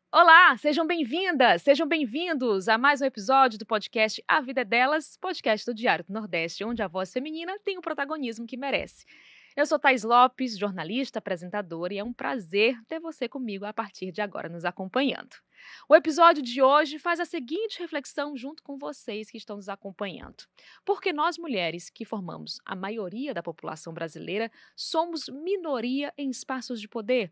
Olá, sejam bem-vindas, sejam bem-vindos a mais um episódio do podcast A Vida é Delas, podcast do Diário do Nordeste, onde a voz feminina tem o protagonismo que merece. Eu sou Thaís Lopes, jornalista, apresentadora, e é um prazer ter você comigo a partir de agora nos acompanhando. O episódio de hoje faz a seguinte reflexão junto com vocês que estão nos acompanhando. Porque nós mulheres, que formamos a maioria da população brasileira, somos minoria em espaços de poder.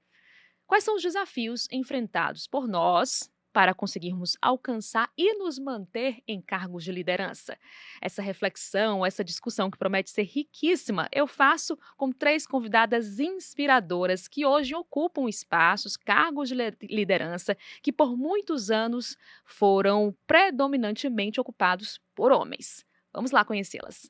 Quais são os desafios enfrentados por nós para conseguirmos alcançar e nos manter em cargos de liderança? Essa reflexão, essa discussão que promete ser riquíssima, eu faço com 3 convidadas inspiradoras que hoje ocupam espaços, cargos de liderança que por muitos anos foram predominantemente ocupados por homens. Vamos lá conhecê-las.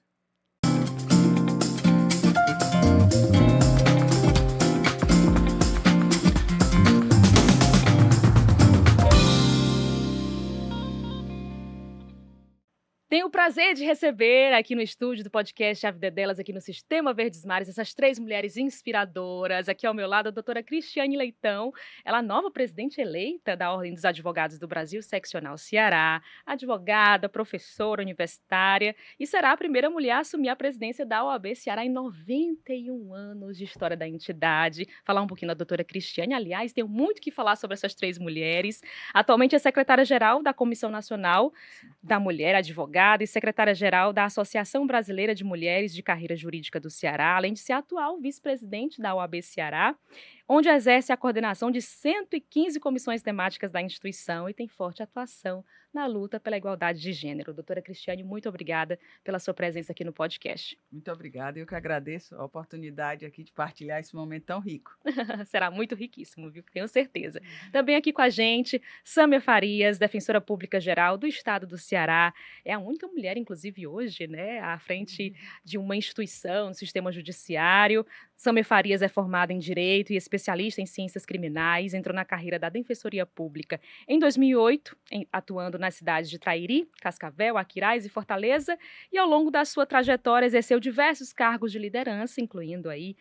Tenho o prazer de receber aqui no estúdio do podcast A Vida é Delas, aqui no Sistema Verdes Mares, essas 3 mulheres inspiradoras. Aqui ao meu lado, a doutora Cristiane Leitão, ela é a nova presidente eleita da Ordem dos Advogados do Brasil, seccional Ceará, advogada, professora universitária, e será a primeira mulher a assumir a presidência da OAB Ceará em 91 anos de história da entidade. Falar um pouquinho da doutora Cristiane, aliás, tenho muito que falar sobre essas 3 mulheres. Atualmente é secretária-geral da Comissão Nacional da Mulher, advogada, e secretária-geral da Associação Brasileira de Mulheres de Carreira Jurídica do Ceará, além de ser atual vice-presidente da OAB Ceará, onde exerce a coordenação de 115 comissões temáticas da instituição e tem forte atuação na luta pela igualdade de gênero. Doutora Cristiane, muito obrigada pela sua presença aqui no podcast. Muito obrigada, eu que agradeço a oportunidade aqui de partilhar esse momento tão rico. Será muito riquíssimo, viu? Tenho certeza. Também aqui com a gente, Sâmia Farias, defensora pública geral do estado do Ceará. É a única mulher, inclusive hoje, né, à frente de uma instituição, do sistema judiciário. Sâmia Farias é formada em Direito e especialista em Ciências Criminais, entrou na carreira da Defensoria Pública em 2008, atuando nas cidades de Trairi, Cascavel, Aquiraz e Fortaleza, e ao longo da sua trajetória exerceu diversos cargos de liderança, incluindo aí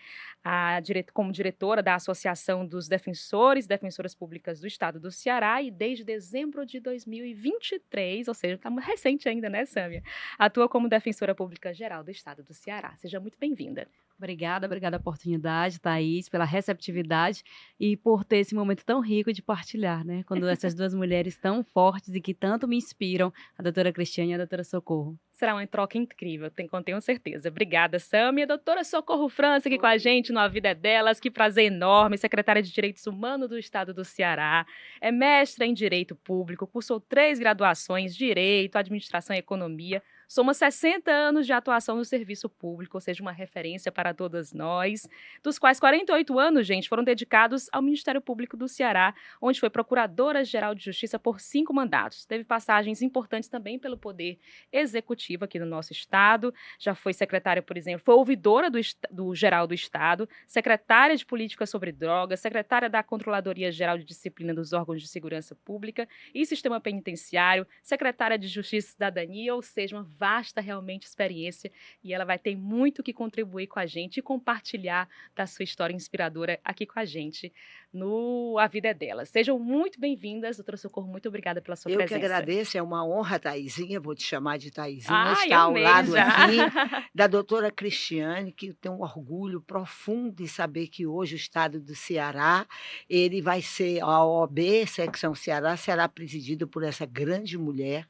como diretora da Associação dos Defensores e Defensoras Públicas do Estado do Ceará, e desde dezembro de 2023, ou seja, está recente ainda, né, Sâmia? Atua como defensora pública geral do Estado do Ceará. Seja muito bem-vinda. Obrigada pela oportunidade, Thaís, pela receptividade e por ter esse momento tão rico de partilhar, né? Quando essas 2 mulheres tão fortes e que tanto me inspiram, a doutora Cristiane e a doutora Socorro. Será uma troca incrível, tenho certeza. Obrigada, Sâmia. Doutora Socorro França aqui com a gente no A Vida é Delas. Que prazer enorme. Secretária de Direitos Humanos do Estado do Ceará. É mestra em Direito Público, cursou 3 graduações, Direito, Administração e Economia. Soma 60 anos de atuação no serviço público, ou seja, uma referência para todas nós, dos quais 48 anos, gente, foram dedicados ao Ministério Público do Ceará, onde foi Procuradora-Geral de Justiça por 5 mandatos. Teve passagens importantes também pelo Poder Executivo aqui no nosso estado, já foi secretária, por exemplo, foi ouvidora do Geral do Estado, secretária de Política sobre Drogas, secretária da Controladoria Geral de Disciplina dos Órgãos de Segurança Pública e Sistema Penitenciário, secretária de Justiça e Cidadania, ou seja, uma vasta realmente experiência, e ela vai ter muito que contribuir com a gente e compartilhar da sua história inspiradora aqui com a gente no A Vida é Dela. Sejam muito bem-vindas, doutora Socorro, muito obrigada pela sua presença. Eu que agradeço, é uma honra, Thaisinha, vou te chamar de Thaisinha, estar eu ao lado mesma. aqui da doutora Cristiane, que eu tenho um orgulho profundo de saber que hoje o estado do Ceará, ele vai ser, a OAB, secção Ceará, será presidido por essa grande mulher.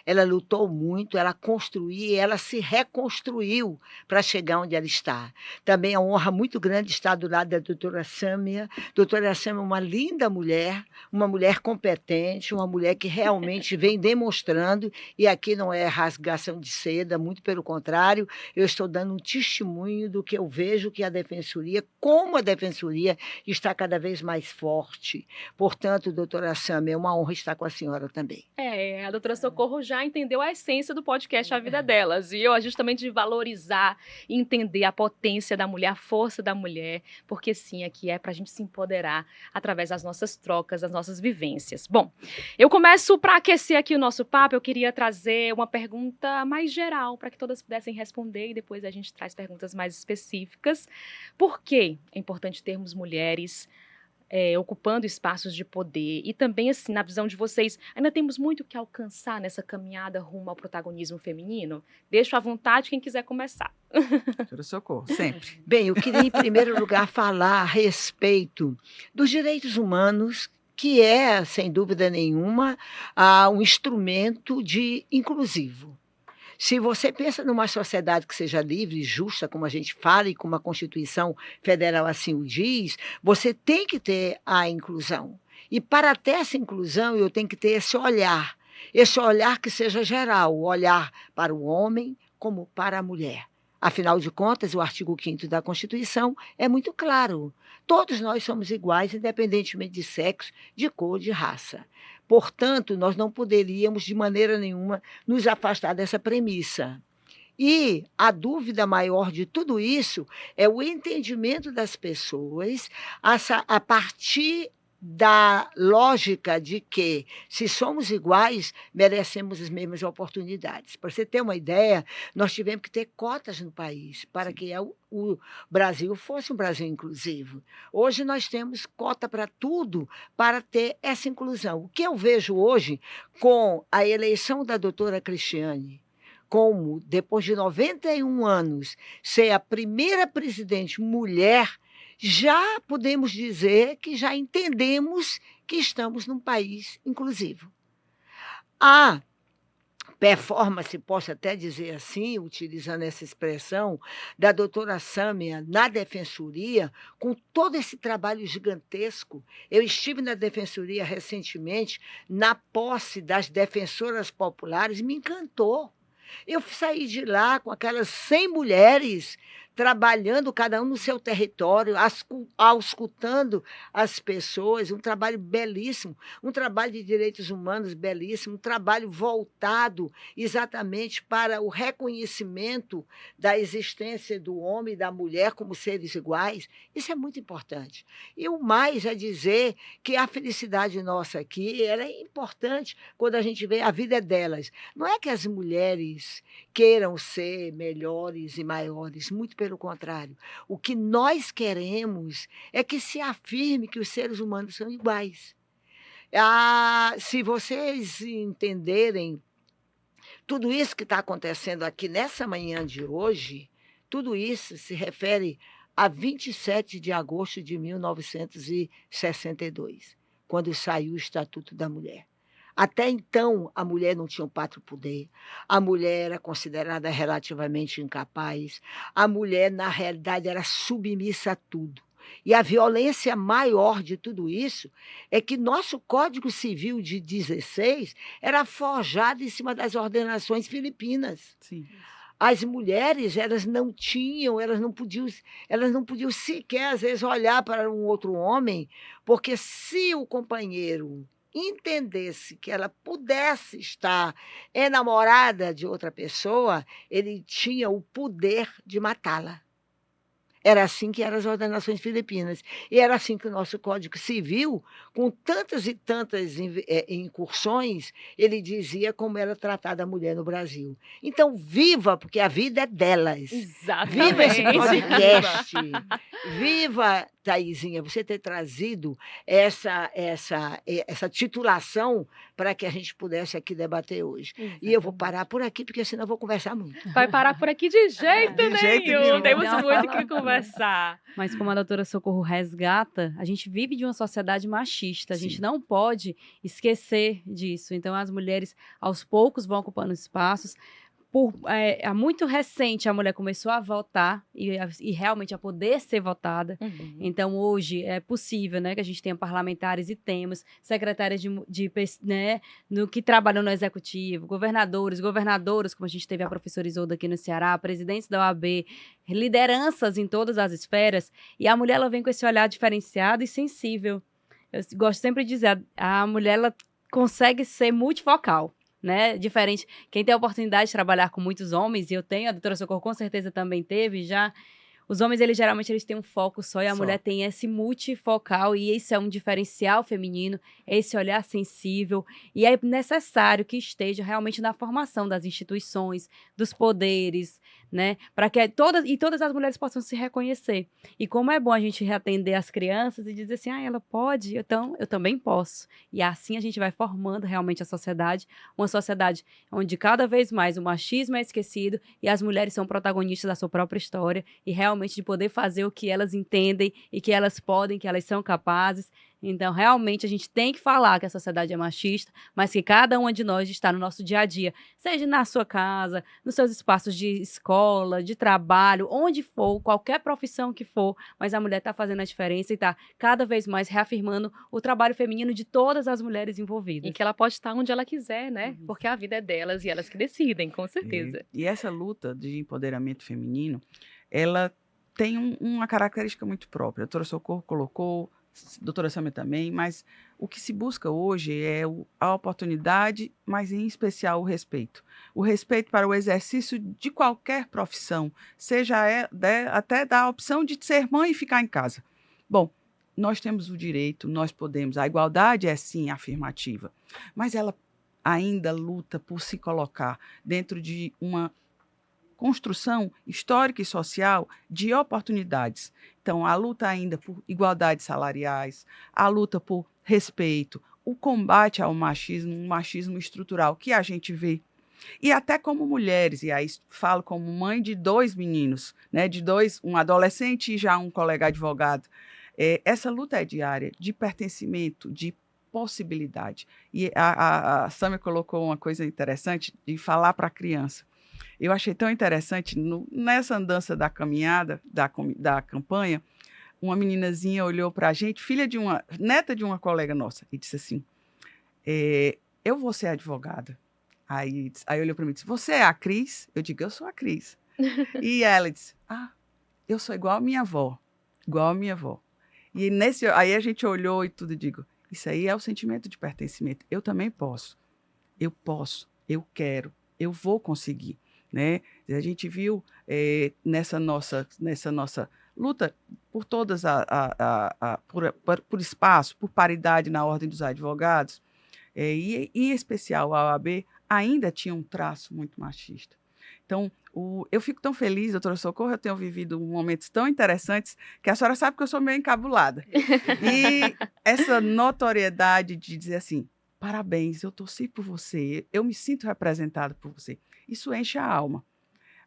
Ela lutou muito, ela construiu, ela se reconstruiu para chegar onde ela está. Também é uma honra muito grande estar do lado da doutora Sâmia. Doutora Sâmia é uma linda mulher, uma mulher competente, uma mulher que realmente vem demonstrando, e aqui não é rasgação de seda, muito pelo contrário, eu estou dando um testemunho do que eu vejo que a Defensoria, como a Defensoria está cada vez mais forte. Portanto, doutora Sâmia, é uma honra estar com a senhora também. A doutora Socorro já entendeu a essência do podcast A Vida é Delas, e eu justamente de valorizar e entender a potência da mulher, a força da mulher, porque sim, aqui é para a gente se empoderar através das nossas trocas, das nossas vivências. Bom, eu começo para aquecer aqui o nosso papo, eu queria trazer uma pergunta mais geral, para que todas pudessem responder, e depois a gente traz perguntas mais específicas. Por que é importante termos mulheres ocupando espaços de poder e também, assim, na visão de vocês, ainda temos muito que alcançar nessa caminhada rumo ao protagonismo feminino? Deixo à vontade quem quiser começar. Doutora Socorro, sempre. Bem, eu queria, em primeiro lugar, falar a respeito dos direitos humanos, que é, sem dúvida nenhuma, um instrumento de inclusivo. Se você pensa numa sociedade que seja livre e justa, como a gente fala, e como a Constituição Federal assim o diz, você tem que ter a inclusão. E para ter essa inclusão, eu tenho que ter esse olhar que seja geral, o olhar para o homem como para a mulher. Afinal de contas, o artigo 5º da Constituição é muito claro. Todos nós somos iguais, independentemente de sexo, de cor, de raça. Portanto, nós não poderíamos, de maneira nenhuma, nos afastar dessa premissa. E a dúvida maior de tudo isso é o entendimento das pessoas a partir da lógica de que, se somos iguais, merecemos as mesmas oportunidades. Para você ter uma ideia, nós tivemos que ter cotas no país para que o Brasil fosse um Brasil inclusivo. Hoje nós temos cota para tudo para ter essa inclusão. O que eu vejo hoje com a eleição da doutora Cristiane, como, depois de 91 anos, ser a primeira presidente mulher, já podemos dizer que já entendemos que estamos num país inclusivo. A performance, posso até dizer assim, utilizando essa expressão, da doutora Sâmia na Defensoria, com todo esse trabalho gigantesco. Eu estive na Defensoria recentemente, na posse das defensoras populares, me encantou. Eu saí de lá com aquelas 100 mulheres trabalhando, cada um no seu território, auscultando as pessoas, um trabalho belíssimo, um trabalho de direitos humanos belíssimo, um trabalho voltado exatamente para o reconhecimento da existência do homem e da mulher como seres iguais. Isso é muito importante. E o mais é dizer que a felicidade nossa aqui, ela é importante quando a gente vê a vida delas. Não é que as mulheres queiram ser melhores e maiores, muito pelo contrário. O que nós queremos é que se afirme que os seres humanos são iguais. Se vocês entenderem tudo isso que está acontecendo aqui nessa manhã de hoje, tudo isso se refere a 27 de agosto de 1962, quando saiu o Estatuto da Mulher. Até então, a mulher não tinha um pátrio poder, a mulher era considerada relativamente incapaz, a mulher, na realidade, era submissa a tudo. E a violência maior de tudo isso é que nosso Código Civil de 16 era forjado em cima das ordenações filipinas. Sim. As mulheres, elas não podiam sequer, às vezes, olhar para um outro homem, porque se o companheiro entendesse que ela pudesse estar enamorada de outra pessoa, ele tinha o poder de matá-la. Era assim que eram as ordenações filipinas. E era assim que o nosso Código Civil, com tantas e tantas incursões, ele dizia como era tratada a mulher no Brasil. Então, viva, porque a vida é delas. Exatamente. Viva esse podcast. Viva, Thaizinha, você ter trazido essa titulação para que a gente pudesse aqui debater hoje. Exatamente. E eu vou parar por aqui, porque senão eu vou conversar muito. Vai parar por aqui de jeito De nenhum. jeito nenhum. Temos Não, muito fala. que conversar. Mas como a doutora Socorro resgata, a gente vive de uma sociedade machista, a gente Sim. não pode esquecer disso. Então, as mulheres, aos poucos, vão ocupando espaços. Muito recente, a mulher começou a votar e realmente a poder ser votada. Uhum. Então, hoje, é possível, né, que a gente tenha parlamentares e temos secretárias né, que trabalham no executivo, governadores, governadoras, como a gente teve a professora Isolda aqui no Ceará, presidentes da OAB, lideranças em todas as esferas, e a mulher ela vem com esse olhar diferenciado e sensível. Eu gosto sempre de dizer, a mulher ela consegue ser multifocal. Né? Diferente, quem tem a oportunidade de trabalhar com muitos homens, e eu tenho, a doutora Socorro com certeza também teve já, os homens, geralmente, eles têm um foco só, e a mulher tem esse multifocal, e isso é um diferencial feminino, esse olhar sensível, e é necessário que esteja realmente na formação das instituições, dos poderes, né? Para que todas as mulheres possam se reconhecer. E como é bom a gente reatender as crianças e dizer assim, ela pode, então eu também posso. E assim a gente vai formando realmente a sociedade, uma sociedade onde cada vez mais o machismo é esquecido e as mulheres são protagonistas da sua própria história e realmente de poder fazer o que elas entendem e que elas podem, que elas são capazes. Então, realmente, a gente tem que falar que a sociedade é machista, mas que cada uma de nós está no nosso dia a dia, seja na sua casa, nos seus espaços de escola, de trabalho, onde for, qualquer profissão que for, mas a mulher está fazendo a diferença e está cada vez mais reafirmando o trabalho feminino de todas as mulheres envolvidas. E que ela pode estar onde ela quiser, né? Porque a vida é delas e elas que decidem, com certeza. E essa luta de empoderamento feminino, ela tem uma característica muito própria. A doutora Socorro colocou, a doutora Sâmia também, mas o que se busca hoje é a oportunidade, mas em especial o respeito. O respeito para o exercício de qualquer profissão, seja até da opção de ser mãe e ficar em casa. Bom, nós temos o direito, nós podemos, a igualdade é sim afirmativa, mas ela ainda luta por se colocar dentro de uma construção histórica e social de oportunidades. Então, a luta ainda por igualdades salariais, a luta por respeito, o combate ao machismo, um machismo estrutural que a gente vê. E até como mulheres, e aí falo como mãe de 2 meninos, né, um adolescente e já um colega advogado, essa luta é diária, de pertencimento, de possibilidade. E a Sâmia colocou uma coisa interessante de falar para a criança. Eu achei tão interessante, nessa andança da caminhada, da campanha, uma meninazinha olhou para a gente, neta de uma colega nossa, e disse assim, eu vou ser advogada. Aí olhou para mim e disse, você é a Cris? Eu digo, eu sou a Cris. E ela disse, eu sou igual a minha avó, igual a minha avó. E aí a gente olhou e tudo, e digo, isso aí é o sentimento de pertencimento. Eu também posso, eu quero, eu vou conseguir. Né? A gente viu nessa nossa luta por todas por espaço, por paridade na ordem dos advogados, e em especial a OAB ainda tinha um traço muito machista. Então, eu fico tão feliz, doutora Socorro, eu tenho vivido momentos tão interessantes que a senhora sabe que eu sou meio encabulada. E essa notoriedade de dizer assim, parabéns, eu torci por você, eu me sinto representada por você. Isso enche a alma,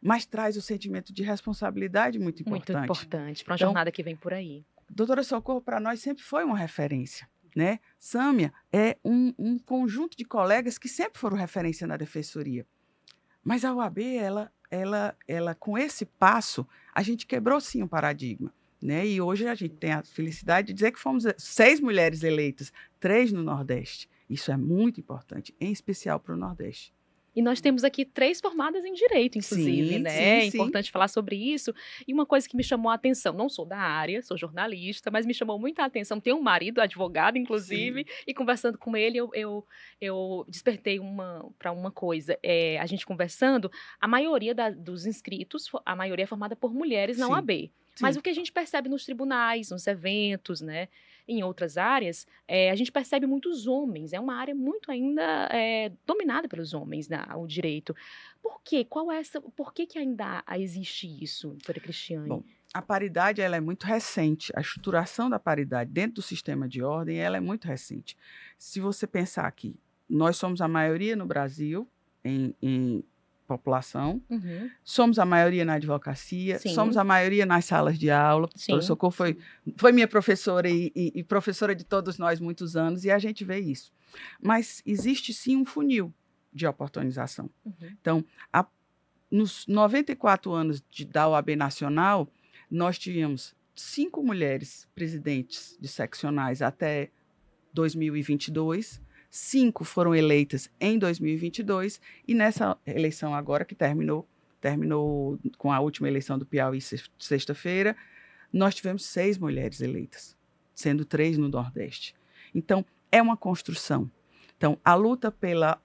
mas traz o sentimento de responsabilidade muito importante. Muito importante, para uma jornada que vem por aí. Doutora Socorro, para nós, sempre foi uma referência. Né? Sâmia é um conjunto de colegas que sempre foram referência na defensoria. Mas a OAB, ela com esse passo, a gente quebrou sim um paradigma. Né? E hoje a gente tem a felicidade de dizer que fomos 6 mulheres eleitas, 3 no Nordeste. Isso é muito importante, em especial para o Nordeste. E nós temos aqui 3 formadas em Direito, inclusive, né? É importante falar sobre isso. E uma coisa que me chamou a atenção, não sou da área, sou jornalista, mas me chamou muita atenção, tenho um marido advogado, inclusive, e conversando com ele, eu despertei para uma coisa. A gente conversando, a maioria dos inscritos, a maioria é formada por mulheres na OAB. Mas o que a gente percebe nos tribunais, nos eventos, né? Em outras áreas, a gente percebe muitos homens. É uma área muito ainda dominada pelos homens, né, o direito. Por quê? Por que ainda existe isso, doutora Cristiane? Bom, a paridade ela é muito recente. A estruturação da paridade dentro do sistema de ordem ela é muito recente. Se você pensar aqui, nós somos a maioria no Brasil em população, somos a maioria na advocacia, somos a maioria nas salas de aula. Doutora Socorro foi minha professora e professora de todos nós muitos anos, e a gente vê isso. Mas existe sim um funil de oportunização. Então, nos 94 anos da OAB Nacional, nós tivemos 5 mulheres presidentes de seccionais até 2022, 5 foram eleitas em 2022 e nessa eleição agora que terminou com a última eleição do Piauí sexta-feira, nós tivemos 6 mulheres eleitas, sendo 3 no Nordeste. Então, é uma construção. Então, a luta pela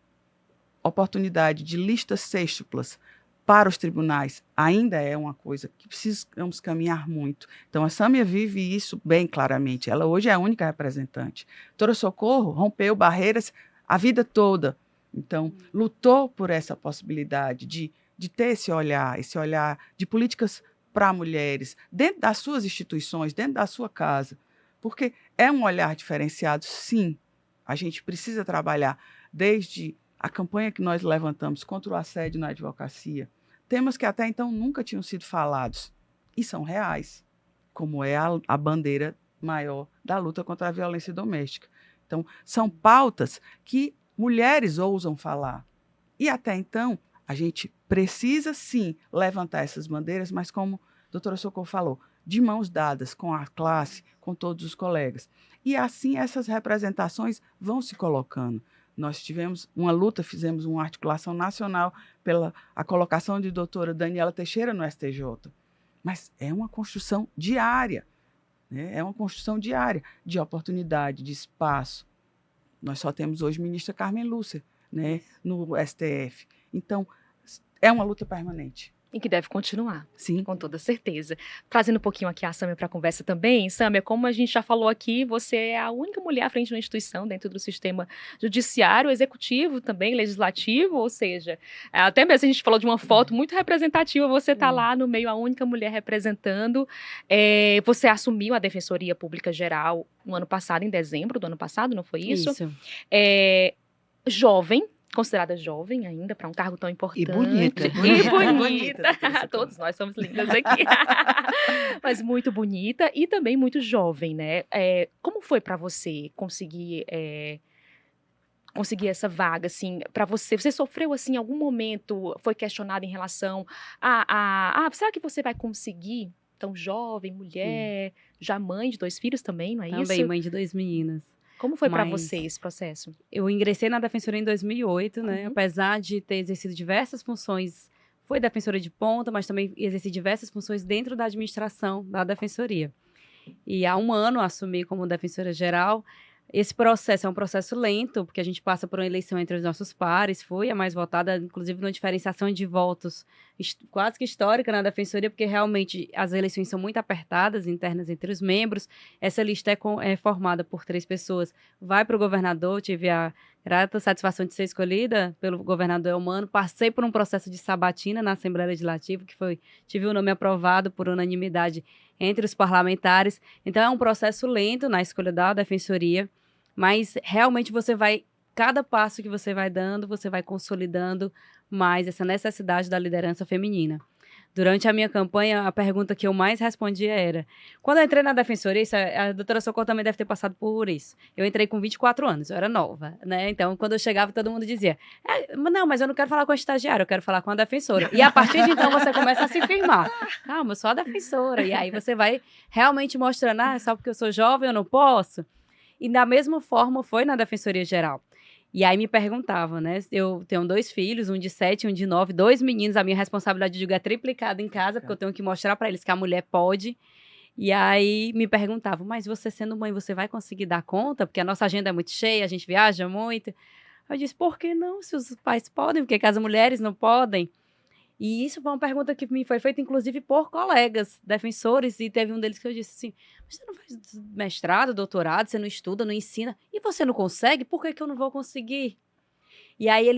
oportunidade de listas sextuplas para os tribunais ainda é uma coisa que precisamos caminhar muito. Então, a Sâmia vive isso bem claramente. Ela hoje é a única representante. Doutora Socorro rompeu barreiras a vida toda. Então, lutou por essa possibilidade de de ter esse olhar de políticas para mulheres, dentro das suas instituições, dentro da sua casa. Porque é um olhar diferenciado, sim. A gente precisa trabalhar desde a campanha que nós levantamos contra o assédio na advocacia, temas que até então nunca tinham sido falados e são reais, como é a bandeira maior da luta contra a violência doméstica. Então, são pautas que mulheres ousam falar. E até então, a gente precisa, sim, levantar essas bandeiras, mas como a doutora Socorro falou, de mãos dadas com a classe, com todos os colegas. E assim essas representações vão se colocando. Nós tivemos uma luta, fizemos uma articulação nacional pela a colocação de doutora Daniela Teixeira no STJ. Mas é uma construção diária, né? É uma construção diária de oportunidade, de espaço. Nós só temos hoje a ministra Carmen Lúcia, né, no STF. Então, é uma luta permanente. E que deve continuar. Sim. Com toda certeza. Trazendo um pouquinho aqui a Sâmia para a conversa também. Sâmia, como a gente já falou aqui, você é a única mulher à frente de uma instituição dentro do sistema judiciário, executivo também, legislativo, ou seja, até mesmo a gente falou de uma foto muito representativa, você está lá no meio, a única mulher representando. Você assumiu a Defensoria Pública Geral no ano passado, em dezembro do ano passado, não foi isso? Isso. Jovem, considerada jovem ainda, para um cargo tão importante. E bonita. E bonita. Bonita. Todos nós somos lindas aqui. Mas muito bonita e também muito jovem, né? Como foi para você conseguir essa vaga, assim, para você? Você sofreu, assim, em algum momento, foi questionada em relação será que você vai conseguir? Tão jovem, mulher, já mãe de 2 filhos também, não é isso? Também, mãe de 2 meninas. Como foi para Mas você esse processo? Eu ingressei na Defensoria em 2008, né? Apesar de ter exercido diversas funções, foi defensora de ponta, mas também exerci diversas funções dentro da administração da Defensoria. E há 1 ano assumi como defensora geral. Esse processo é um processo lento, porque a gente passa por uma eleição entre os nossos pares, foi a mais votada, inclusive numa diferenciação de votos quase que histórica na Defensoria, porque realmente as eleições são muito apertadas, internas entre os membros. Essa lista é formada por 3 pessoas. Vai para o governador, tive a grata satisfação de ser escolhida pelo governador Elmano, passei por um processo de sabatina na Assembleia Legislativa, tive o nome aprovado por unanimidade entre os parlamentares. Então, é um processo lento na escolha da Defensoria, mas realmente cada passo que você vai dando, você vai consolidando mais essa necessidade da liderança feminina. Durante a minha campanha, a pergunta que eu mais respondia era, quando eu entrei na Defensoria, a doutora Socorro também deve ter passado por isso, eu entrei com 24 anos, eu era nova, né? Então, quando eu chegava, todo mundo dizia, não, mas eu não quero falar com a estagiária, eu quero falar com a defensora. E a partir de então, você começa a se firmar. Calma, eu sou a defensora. E aí você vai realmente mostrando, só porque eu sou jovem eu não posso. E da mesma forma foi na Defensoria Geral. E aí me perguntavam, né? Eu tenho 2 filhos, um de 7 e um de 9, 2 meninos. A minha responsabilidade é triplicada em casa, porque eu tenho que mostrar para eles que a mulher pode. E aí me perguntavam, mas você sendo mãe, você vai conseguir dar conta? Porque a nossa agenda é muito cheia, a gente viaja muito. Eu disse, por que não? Se os pais podem, por que as mulheres não podem? E isso foi uma pergunta que me foi feita, inclusive, por colegas defensores, e teve um deles que eu disse assim, você não faz mestrado, doutorado, você não estuda, não ensina, e você não consegue? Por que eu não vou conseguir? E aí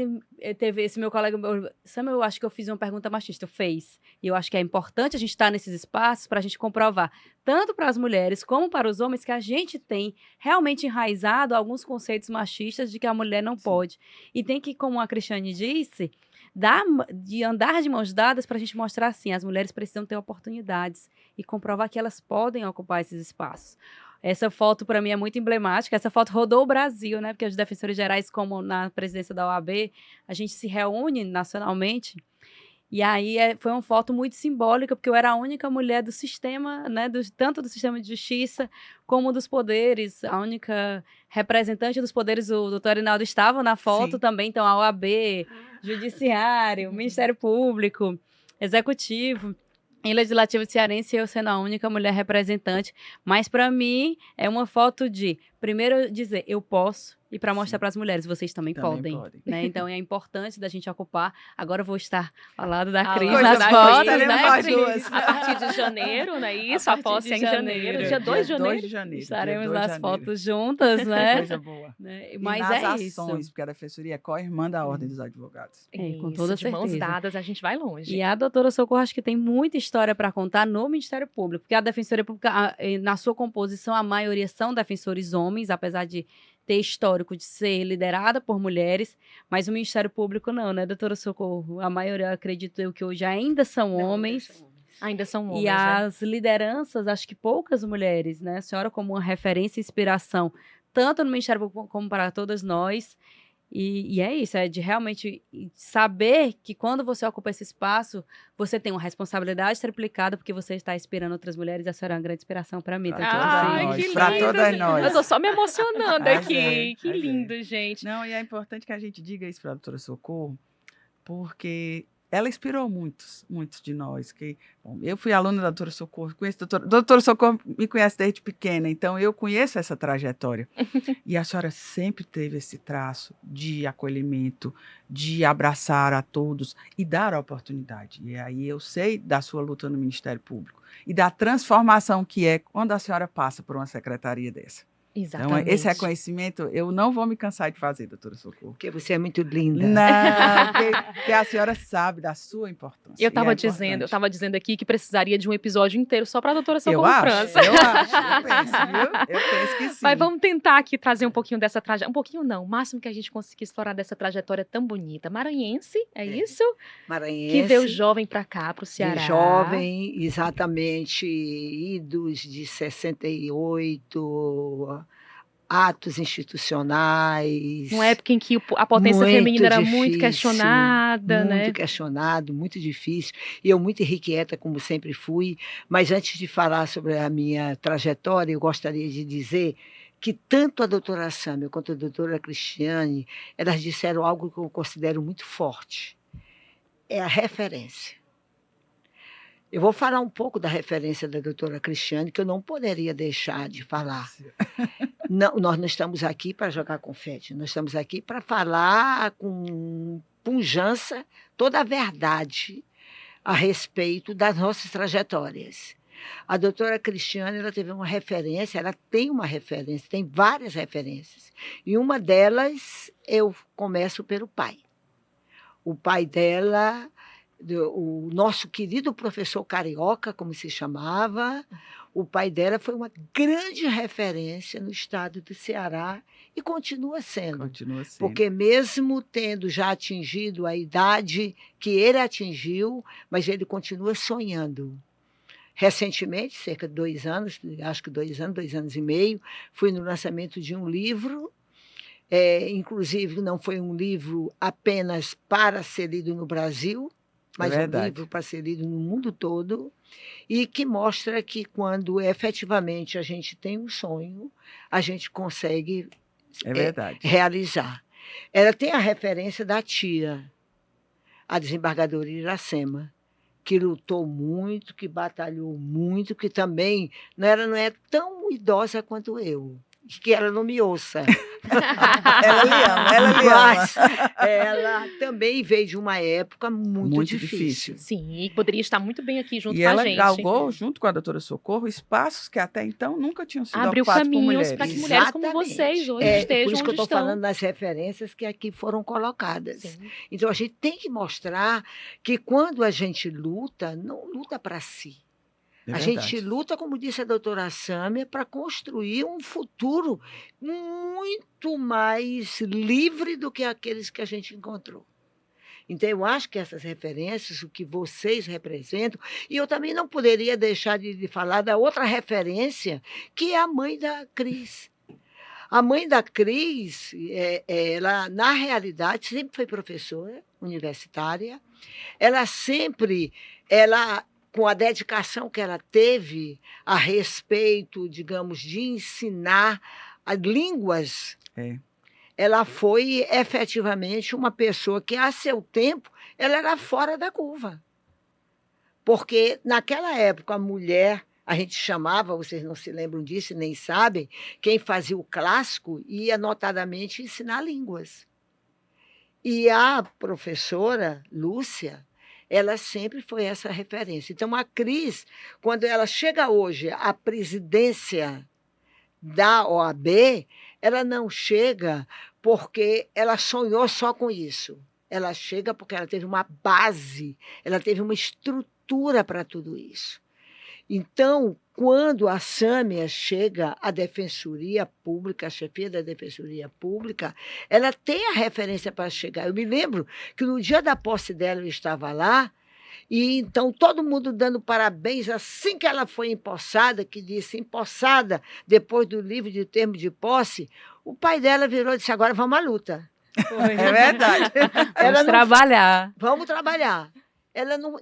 esse meu colega, Samuel, eu acho que eu fiz uma pergunta machista, fez. E eu acho que é importante a gente estar nesses espaços para a gente comprovar, tanto para as mulheres como para os homens, que a gente tem realmente enraizado alguns conceitos machistas de que a mulher não pode. E tem que, como a Cristiane disse, de andar de mãos dadas para a gente mostrar assim, as mulheres precisam ter oportunidades e comprovar que elas podem ocupar esses espaços. Essa foto, para mim, é muito emblemática. Essa foto rodou o Brasil, né? Porque os defensores gerais, como na presidência da OAB, a gente se reúne nacionalmente. E aí foi uma foto muito simbólica, porque eu era a única mulher do sistema, né? Tanto do sistema de justiça como dos poderes. A única representante dos poderes, o doutor Arinaldo, estava na foto. Sim. Também. Então, a OAB, Judiciário, Ministério Público, Executivo. Em Legislativo Cearense, eu sendo a única mulher representante, mas para mim é uma foto de primeiro dizer, eu posso, e para mostrar Sim. para as mulheres, vocês também podem. Né? Então, é importante da gente ocupar. Agora eu vou estar ao lado da Cris Coisa nas boa, fotos, estaremos né, nós Cris? duas. A partir de janeiro, não é isso? A partir posse de é em janeiro. janeiro. Dia 2 de 2 janeiro. de janeiro. Estaremos dia 2 de nas janeiro. fotos juntas, né? Coisa boa. Né? E Mas nas é ações, isso. porque a Defensoria é co-irmã da Ordem dos Advogados. É, com Isso, toda de mãos certeza. dadas, a gente vai longe. E a doutora Socorro acho que tem muita história para contar no Ministério Público, porque a Defensoria Pública, na sua composição, a maioria são defensores homens, apesar de ter histórico de ser liderada por mulheres, mas o Ministério Público não, né, doutora Socorro? A maioria, acredito eu, que hoje ainda são homens. Ainda são homens, E né? as lideranças, acho que poucas mulheres, né? A senhora como uma referência e inspiração, tanto no Ministério Público como para todas nós. E é isso, é de realmente saber que quando você ocupa esse espaço, você tem uma responsabilidade triplicada, porque você está inspirando outras mulheres. Essa era uma grande inspiração para mim. Pra Então, todas Ai, nós, que pra lindo, todas gente. nós. Eu tô só me emocionando Mas aqui. é, Que mas é. lindo, gente. Não, e é importante que a gente diga isso para a doutora Socorro, porque ela inspirou muitos de nós. Bom, eu fui aluna da doutora Socorro, conheço a doutora Socorro me conhece desde pequena, então eu conheço essa trajetória. E a senhora sempre teve esse traço de acolhimento, de abraçar a todos e dar a oportunidade. E aí eu sei da sua luta no Ministério Público e da transformação que é quando a senhora passa por uma secretaria dessa. Então, Exatamente. esse reconhecimento eu não vou me cansar de fazer, doutora Socorro. Porque você é muito linda. Não, porque a senhora sabe da sua importância. Eu e estava é dizendo, eu importante. estava dizendo aqui que precisaria de um episódio inteiro só para a doutora Eu Socorro acho, França. eu penso, viu? Eu penso que sim. Mas vamos tentar aqui trazer um pouquinho dessa trajetória. Um pouquinho não, o máximo que a gente conseguir explorar dessa trajetória tão bonita. Maranhense, é isso? Maranhense. Que veio jovem para cá, para o Ceará. Jovem, exatamente, idos de 68, atos institucionais. Uma época em que a potência muito feminina era muito difícil, questionada, né? Muito questionado, muito difícil. E eu muito irrequieta, como sempre fui. Mas antes de falar sobre a minha trajetória, eu gostaria de dizer que tanto a doutora Sâmia quanto a doutora Cristiane, elas disseram algo que eu considero muito forte. É a referência. Eu vou falar um pouco da referência da doutora Cristiane, que eu não poderia deixar de falar. Não, nós não estamos aqui para jogar confete, nós estamos aqui para falar com pujança toda a verdade a respeito das nossas trajetórias. A doutora Cristiane, ela teve uma referência, ela tem uma referência, tem várias referências. E uma delas, eu começo pelo pai. O pai dela, o nosso querido professor Carioca, como se chamava, o pai dela foi uma grande referência no estado do Ceará e continua sendo. Continua sendo. Porque mesmo tendo já atingido a idade que ele atingiu, mas ele continua sonhando. Recentemente, cerca de 2 anos, acho que 2 anos e meio, fui no lançamento de um livro. Inclusive, não foi um livro apenas para ser lido no Brasil, mas um livro para ser lido no mundo todo, e que mostra que quando efetivamente a gente tem um sonho, a gente consegue realizar. Ela tem a referência da tia, a desembargadora Iracema, que lutou muito, que batalhou muito, que também não é tão idosa quanto eu, que ela não me ouça. Ela lhe ama. Mas ela também veio de uma época muito difícil. Sim, e poderia estar muito bem aqui junto e com a ela gente. galgou, junto com a doutora Socorro, espaços que até então nunca tinham sido Abriu ocupados por caminhos mulheres. para que mulheres como vocês hoje estejam por isso que eu onde estou estão. falando das referências que aqui foram colocadas. Sim. Então, a gente tem que mostrar que quando a gente luta, não luta para si. A gente luta, como disse a doutora Sâmia, para construir um futuro muito mais livre do que aqueles que a gente encontrou. Então, eu acho que essas referências, o que vocês representam, e eu também não poderia deixar de falar da outra referência, que é a mãe da Cris. A mãe da Cris, ela, na realidade, sempre foi professora universitária, com a dedicação que ela teve a respeito, digamos, de ensinar as línguas, ela foi efetivamente uma pessoa que, a seu tempo, ela era fora da curva. Porque, naquela época, A gente chamava, vocês não se lembram disso, nem sabem, quem fazia o clássico ia notadamente ensinar línguas. E a professora Lúcia, ela sempre foi essa referência. Então, a Cris, quando ela chega hoje à presidência da OAB, ela não chega porque ela sonhou só com isso. Ela chega porque ela teve uma base, ela teve uma estrutura para tudo isso. Então, quando a Sâmia chega à Defensoria Pública, a chefia da Defensoria Pública, ela tem a referência para chegar. Eu me lembro que no dia da posse dela eu estava lá, e então todo mundo dando parabéns assim que ela foi empossada, que disse empossada depois do livro de termo de posse, o pai dela virou e disse, agora vamos à luta. É verdade. Vamos trabalhar. Vamos trabalhar.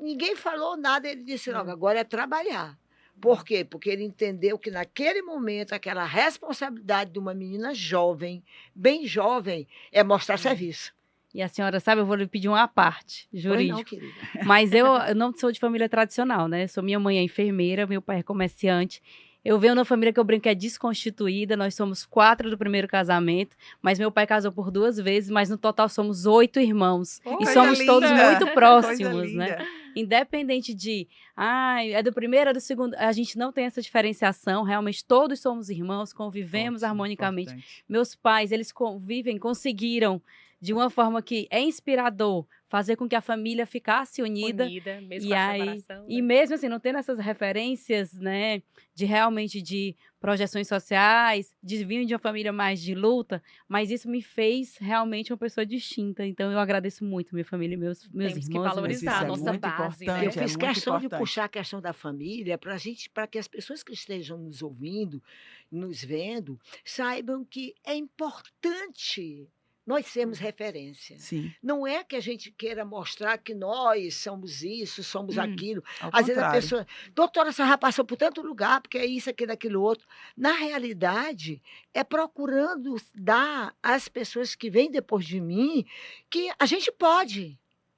Ninguém falou nada, ele disse logo, agora é trabalhar. Por quê? Porque ele entendeu que naquele momento, aquela responsabilidade de uma menina jovem, bem jovem, é mostrar serviço. E a senhora sabe, eu vou lhe pedir uma parte Pois jurídica. não, querida. Mas eu não sou de família tradicional, né? Minha mãe é enfermeira, meu pai é comerciante. Eu venho numa família que eu brinco que é desconstituída, nós somos 4 do primeiro casamento, mas meu pai casou por 2 vezes, mas no total somos 8 irmãos. E Coisa somos linda. todos muito Coisa próximos, né? linda. Independente de, é do primeiro, é do segundo, a gente não tem essa diferenciação, realmente todos somos irmãos, convivemos Ótimo, harmonicamente. importante. Meus pais, eles conseguiram, de uma forma que é inspirador, fazer com que a família ficasse unida. Mesmo E com a aí, separação. e né? mesmo assim, não tendo essas referências, né, de realmente de projeções sociais, de vir de uma família mais de luta, mas isso me fez realmente uma pessoa distinta. Então, eu agradeço muito minha família e meus Temos que irmãos. valorizar Mas isso a é nossa muito base, importante, né? Eu fiz muito questão de importante. puxar a questão da família para que as pessoas que estejam nos ouvindo, nos vendo, saibam que é importante nós sermos referência. Sim, Não é que a gente queira mostrar que nós somos isso, somos aquilo. ao Às vezes a contrário. pessoa, doutora, você já passou por tanto lugar, porque é isso, aquilo, aquilo outro. Na realidade, é procurando dar às pessoas que vêm depois de mim que a gente pode.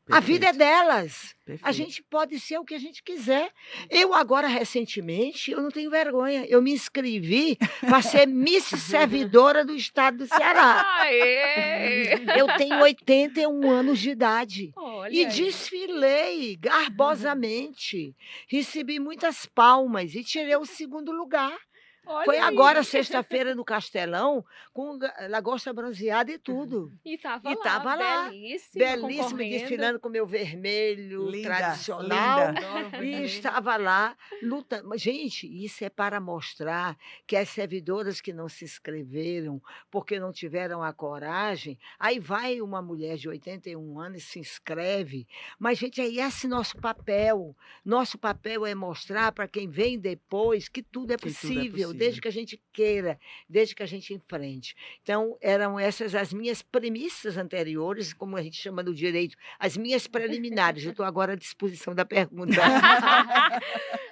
A vida é Perfeito, delas. A perfeito. gente pode ser o que a gente quiser. Eu agora, recentemente, eu não tenho vergonha. Eu me inscrevi para ser Miss Servidora do Estado do Ceará. Aê! Eu tenho 81 anos de idade. Olha E aí. desfilei garbosamente. Recebi muitas palmas e tirei o 2º lugar. Olha Foi aí. agora, sexta-feira, no Castelão, com lagosta bronzeada e tudo. E tava E lá, tava lá, belíssima, Belíssima, concorrendo. desfilando com meu vermelho Linda, tradicional. linda. Adoro E vermelho. estava lá lutando. Mas, gente, isso é para mostrar que as servidoras que não se inscreveram porque não tiveram a coragem, aí vai uma mulher de 81 anos e se inscreve. Mas, gente, é esse nosso papel. Nosso papel é mostrar para quem vem depois que tudo é Que tudo é possível, possível. desde que a gente queira, desde que a gente enfrente. Então, eram essas as minhas premissas anteriores, como a gente chama no direito, as minhas preliminares. Eu estou agora à disposição da pergunta.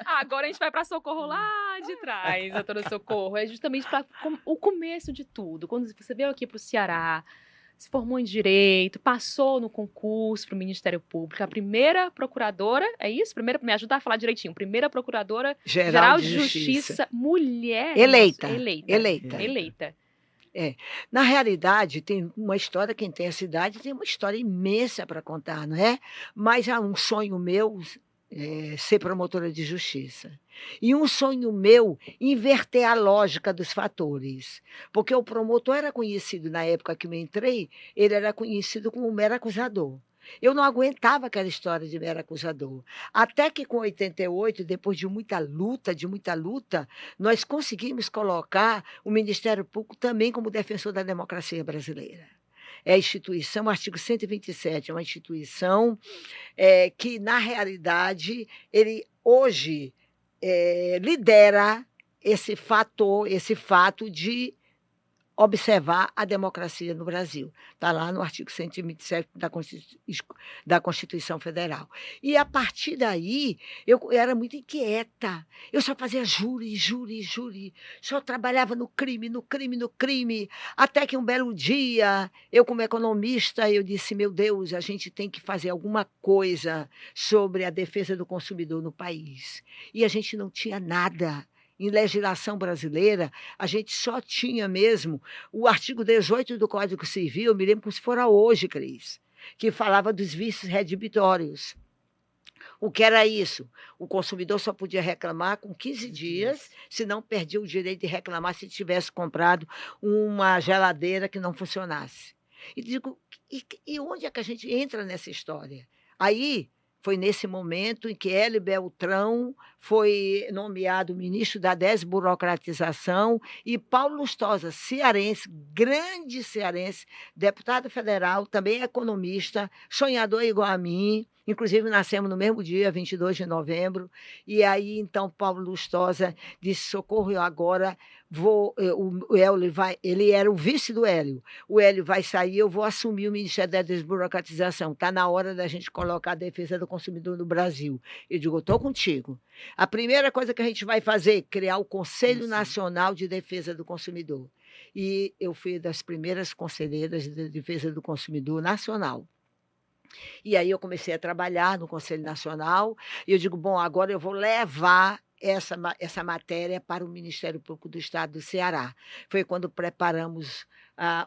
Agora a gente vai para Socorro lá de trás, doutora Socorro. É justamente para o começo de tudo. Quando você veio aqui para o Ceará, se formou em Direito, passou no concurso para o Ministério Público, a primeira procuradora, é isso? Me ajudar a falar direitinho. Primeira procuradora Geral de Justiça mulher. Eleita. Eleita. Eleita. Eleita. Na realidade, tem uma história, quem tem essa idade tem uma história imensa para contar, não é? Mas há um sonho meu ser promotora de justiça. E um sonho meu inverter a lógica dos fatores. Porque o promotor era conhecido, na época que eu entrei, ele era conhecido como mero acusador. Eu não aguentava aquela história de mero acusador. Até que com 88, depois de muita luta, nós conseguimos colocar o Ministério Público também como defensor da democracia brasileira. É a instituição, o artigo 127, é uma instituição que, na realidade, ele hoje lidera esse fato de observar a democracia no Brasil. Está lá no artigo 127 da Constituição Federal. E, a partir daí, eu era muito inquieta. Eu só fazia júri, júri, júri. Só trabalhava no crime, no crime, no crime. Até que um belo dia, eu como economista, eu disse, meu Deus, a gente tem que fazer alguma coisa sobre a defesa do consumidor no país. E a gente não tinha nada. Em legislação brasileira, a gente só tinha mesmo o artigo 18 do Código Civil, eu me lembro como se fora hoje, Cris, que falava dos vícios redibitórios. O que era isso? O consumidor só podia reclamar com 15 dias, senão perdia o direito de reclamar se tivesse comprado uma geladeira que não funcionasse. E digo, e onde é que a gente entra nessa história? Aí foi nesse momento em que Hélio Beltrão foi nomeado ministro da Desburocratização e Paulo Lustosa, cearense, grande cearense, deputado federal, também economista, sonhador igual a mim, inclusive nascemos no mesmo dia, 22 de novembro, e aí então Paulo Lustosa disse, socorro, eu agora vou, o Hélio vai, ele era o vice do Hélio, o Hélio vai sair, eu vou assumir o Ministério da Desburocratização, está na hora da gente colocar a defesa do consumidor no Brasil. Eu digo, eu estou contigo. A primeira coisa que a gente vai fazer, criar o Conselho Nacional de Defesa do Consumidor. E eu fui das primeiras conselheiras de defesa do consumidor nacional. E aí eu comecei a trabalhar no Conselho Nacional, e eu digo, bom, agora eu vou levar essa matéria para o Ministério Público do Estado do Ceará. Foi quando preparamos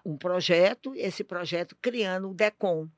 um projeto, esse projeto criando o DECOM.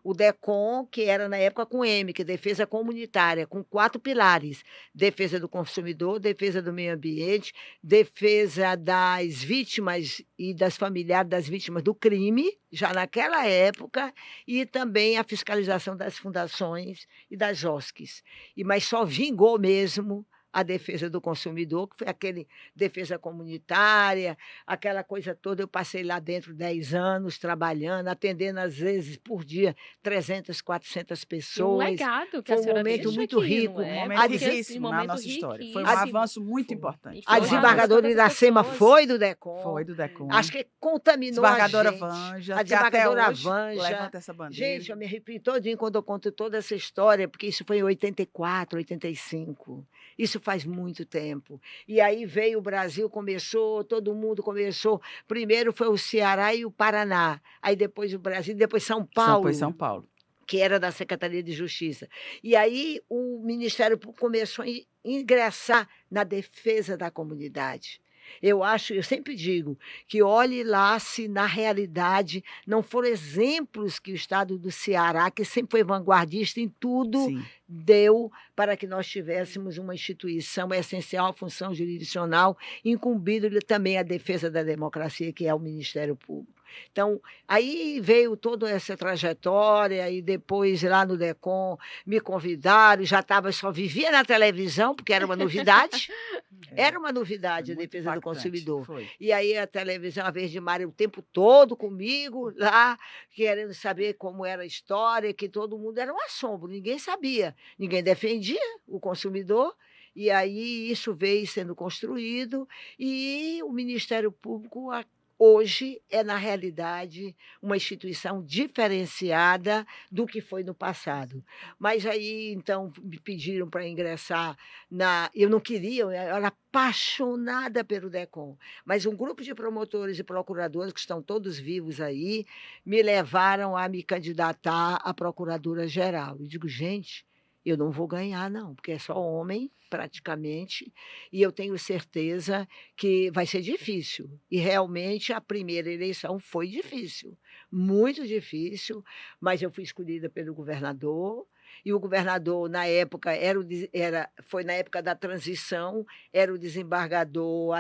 O DECOM, que era na época com M, que é Defesa Comunitária, com 4 pilares: defesa do consumidor, defesa do meio ambiente, defesa das vítimas e das familiares das vítimas do crime, já naquela época, e também a fiscalização das fundações e das OSCs. Mas só vingou mesmo a defesa do consumidor, que foi aquele defesa comunitária, aquela coisa toda. Eu passei lá dentro 10 anos trabalhando, atendendo às vezes por dia 300, 400 pessoas. Um legado que foi a um senhora momento deixa muito aqui, rico. não é? Um momento A riquíssimo na nossa história. Foi um avanço muito importante. A desembargadora Iracema foi do DECOM. Foi do DECOM. Acho que contaminou desembargadora a gente. Vanja, A desembargadora até hoje Vanja. levanta essa bandeira. Gente, eu me arrepio todinho quando eu conto toda essa história, porque isso foi em 84, 85. Isso faz muito tempo. E aí veio o Brasil, começou, todo mundo começou. Primeiro foi o Ceará e o Paraná. Aí depois o Brasil, depois São Paulo. Depois São Paulo. Que era da Secretaria de Justiça. E aí o Ministério Público começou a ingressar na defesa da comunidade. Eu sempre digo que olhe lá se na realidade não foram exemplos que o Estado do Ceará, que sempre foi vanguardista em tudo, Sim. deu para que nós tivéssemos uma instituição essencial à função jurisdicional, incumbindo-lhe também a defesa da democracia, que é o Ministério Público. Então, aí veio toda essa trajetória, e depois lá no DECOM me convidaram, só vivia na televisão, porque era uma novidade. Era uma novidade a defesa do consumidor. Foi. E aí a televisão, a Verde Mar, o tempo todo comigo lá, querendo saber como era a história, que todo mundo era um assombro, ninguém sabia, ninguém defendia o consumidor. E aí isso veio sendo construído, e o Ministério Público hoje é, na realidade, uma instituição diferenciada do que foi no passado. Mas aí, então, me pediram para ingressar eu não queria, eu era apaixonada pelo DECOM, mas um grupo de promotores e procuradores, que estão todos vivos aí, me levaram a me candidatar à procuradora-geral. Eu digo, gente, eu não vou ganhar, não, porque é só homem, praticamente, e eu tenho certeza que vai ser difícil. E realmente a primeira eleição foi difícil, muito difícil, mas eu fui escolhida pelo governador, e o governador, na época, foi na época da transição, era o desembargador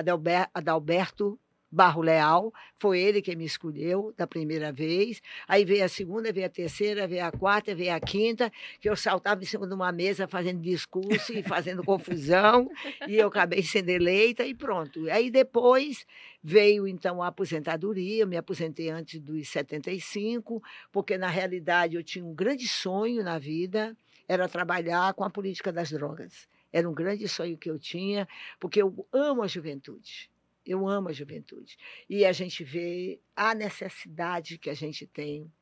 Adalberto Barro Leal, foi ele quem me escolheu da primeira vez. Aí veio a segunda, veio a terceira, veio a quarta, veio a quinta, que eu saltava em cima de uma mesa fazendo discurso e fazendo confusão, e eu acabei sendo eleita e pronto. Aí depois veio, então, a aposentadoria, eu me aposentei antes dos 75, porque, na realidade, eu tinha um grande sonho na vida, era trabalhar com a política das drogas. Era um grande sonho que eu tinha, porque eu amo a juventude. Eu amo a juventude. E a gente vê a necessidade que a gente tem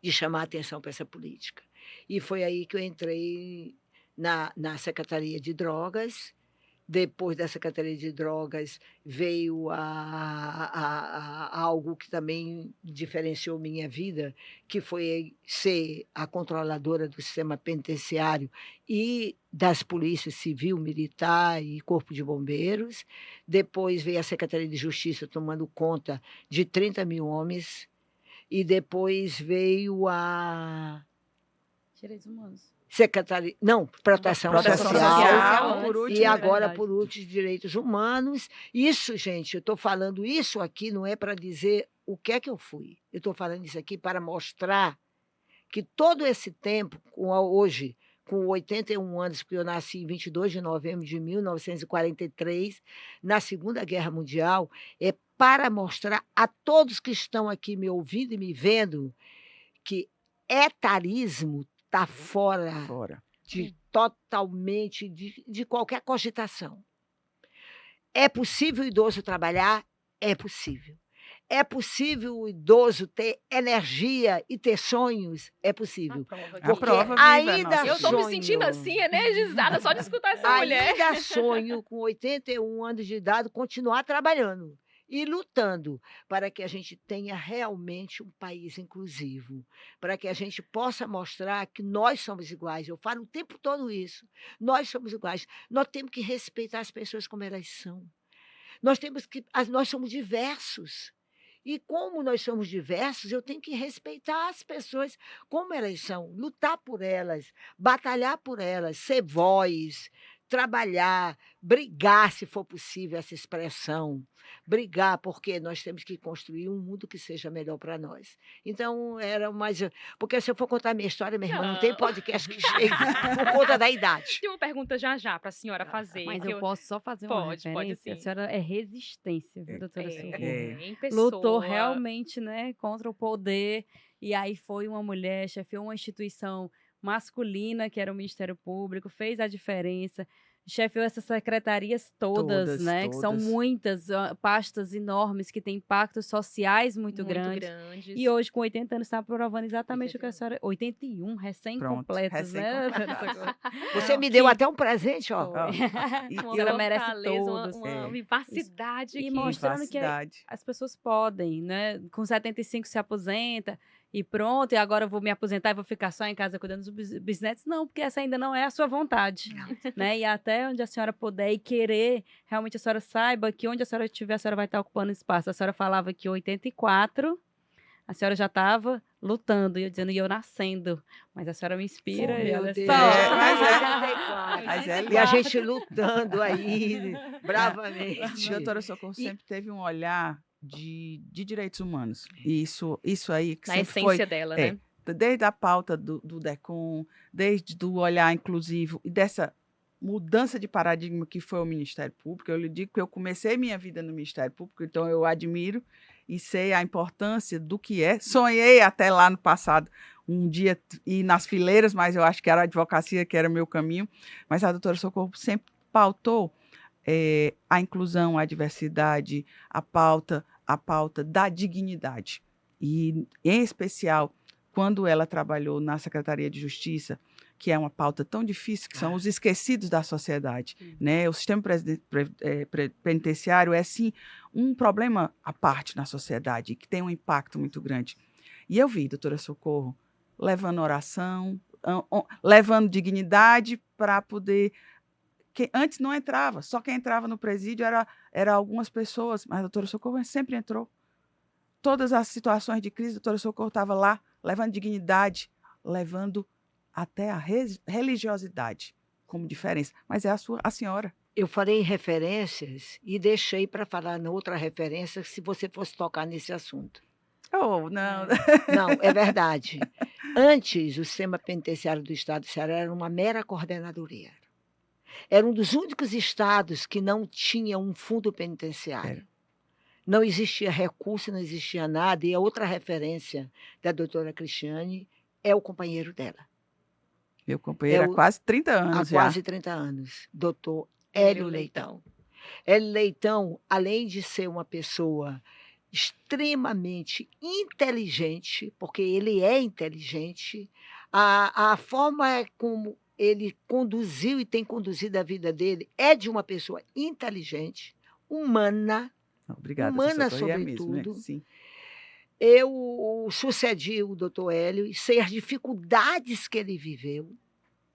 de chamar a atenção para essa política. E foi aí que eu entrei na Secretaria de Drogas. Depois da Secretaria de Drogas veio algo que também diferenciou minha vida, que foi ser a controladora do sistema penitenciário e das polícias civil, militar e corpo de bombeiros. Depois veio a Secretaria de Justiça tomando conta de 30.000 homens. E depois veio a Direitos humanos. Secretaria, não, Proteção Proteção Social, Social, por último, e é agora, verdade. por último, Direitos Humanos. Isso, gente, eu estou falando isso aqui, não é para dizer o que é que eu fui. Eu estou falando isso aqui para mostrar que todo esse tempo, hoje, com 81 anos, porque eu nasci em 22 de novembro de 1943, na Segunda Guerra Mundial, é para mostrar a todos que estão aqui me ouvindo e me vendo que etarismo está fora Fora. totalmente de qualquer cogitação. É possível o idoso trabalhar? É possível. É possível o idoso ter energia e ter sonhos? É possível. A prova viva ainda nossa Eu tô me sonho. sentindo assim, energizada, só de escutar essa mulher. Ainda sonho, com 81 anos de idade, continuar trabalhando e lutando para que a gente tenha realmente um país inclusivo, para que a gente possa mostrar que nós somos iguais. Eu falo o tempo todo isso. Nós somos iguais. Nós temos que respeitar as pessoas como elas são. Nós somos diversos. E como nós somos diversos, eu tenho que respeitar as pessoas como elas são, lutar por elas, batalhar por elas, ser voz, trabalhar, brigar, se for possível essa expressão. Brigar, porque nós temos que construir um mundo que seja melhor para nós. Então, era mais. Porque se eu for contar minha história, minha irmã, não tem Não. podcast que chegue por conta da idade. Tem uma pergunta já para a senhora fazer. Mas que eu posso só fazer uma Pode referência? A sim. senhora é resistência, viu, doutora Socorro? Em pessoa. Lutou realmente, né, contra o poder, e aí foi uma mulher, chefiou uma instituição masculina, que era o Ministério Público, fez a diferença, chefiou essas secretarias todas, né, que são todas. muitas, pastas enormes, que têm impactos sociais muito grandes. E hoje, com 80 anos, está provando exatamente o que a senhora... 81, recém-completos, né? Você me deu até um presente, ó. Foi. E A Uma senhora merece fortaleza, todos. uma vivacidade E que... mostrando que Vivacidade. as pessoas podem, né? Com 75 se aposenta e pronto, e agora eu vou me aposentar e vou ficar só em casa cuidando dos bisnetos. Não, porque essa ainda não é a sua vontade, né? E até onde a senhora puder e querer, realmente a senhora saiba que onde a senhora estiver, a senhora vai estar ocupando espaço. A senhora falava que em 84, a senhora já estava lutando, e eu dizendo, e eu nascendo. Mas a senhora me inspira, e Meu olha Deus. só. Mas é E a gente lutando aí, bravamente. A doutora Socorro sempre teve um olhar de direitos humanos. E isso aí que Na sempre essência foi, dela, né? desde a pauta do DECOM, desde do olhar inclusivo e dessa mudança de paradigma que foi o Ministério Público. Eu lhe digo que eu comecei minha vida no Ministério Público, então eu admiro e sei a importância do que é. Sonhei até lá no passado um dia ir nas fileiras, mas eu acho que era a advocacia que era meu caminho. Mas a doutora Socorro sempre pautou a inclusão, a diversidade, a pauta da dignidade. E, em especial, quando ela trabalhou na Secretaria de Justiça, que é uma pauta tão difícil, que são os esquecidos da sociedade. Né? O sistema penitenciário é, sim, um problema à parte na sociedade, que tem um impacto muito grande. E eu vi, doutora Socorro, levando oração, levando dignidade para poder... que antes não entrava, só quem entrava no presídio era algumas pessoas, mas a doutora Socorro sempre entrou. Todas as situações de crise, a doutora Socorro estava lá, levando dignidade, levando até a religiosidade como diferença. Mas é a senhora. Eu falei em referências e deixei para falar na outra referência se você fosse tocar nesse assunto. Oh, não. Não, é verdade. Antes, o sistema penitenciário do Estado do Ceará era uma mera coordenadoria. Era um dos únicos estados que não tinha um fundo penitenciário. Não existia recurso, não existia nada. E a outra referência da doutora Cristiane é o companheiro dela. Meu companheiro há quase 30 anos há já. quase 30 anos, doutor Hélio Leitão. Hélio Leitão, além de ser uma pessoa extremamente inteligente, porque ele é inteligente, a forma como ele conduziu e tem conduzido a vida dele é de uma pessoa inteligente, humana, Obrigada, humana professor. É mesmo, né? sobretudo. Sim. Eu sucedi o doutor Hélio e sei as dificuldades que ele viveu,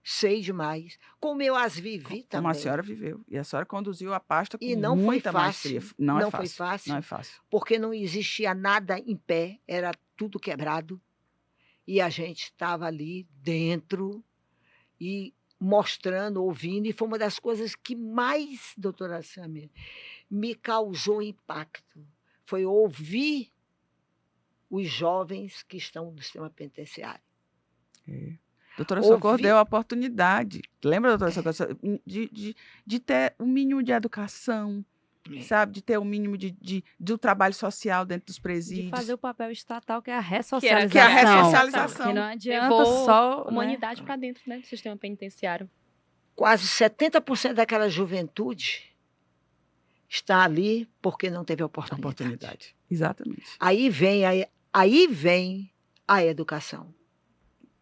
sei demais, como eu as vivi Como a também. senhora viveu. E a senhora conduziu a pasta com E não foi muita maestria. fácil, Não é não foi fácil. Não fácil, é fácil. porque não existia nada em pé, era tudo quebrado, e a gente estava ali dentro e mostrando, ouvindo, e foi uma das coisas que mais, doutora Sâmia, me causou impacto, foi ouvir os jovens que estão no sistema penitenciário. É. Doutora Socorro Ouvir deu a oportunidade, lembra, doutora Socorro, de ter um mínimo de educação, sabe? De ter um mínimo do trabalho social dentro dos De presídios. fazer o papel estatal, que é a Que é a ressocialização. ressocialização. Que não adianta Levou só, né? humanidade para dentro, né, do sistema penitenciário. quase 70% daquela juventude está ali porque não teve oportunidade. Exatamente. Aí vem a educação.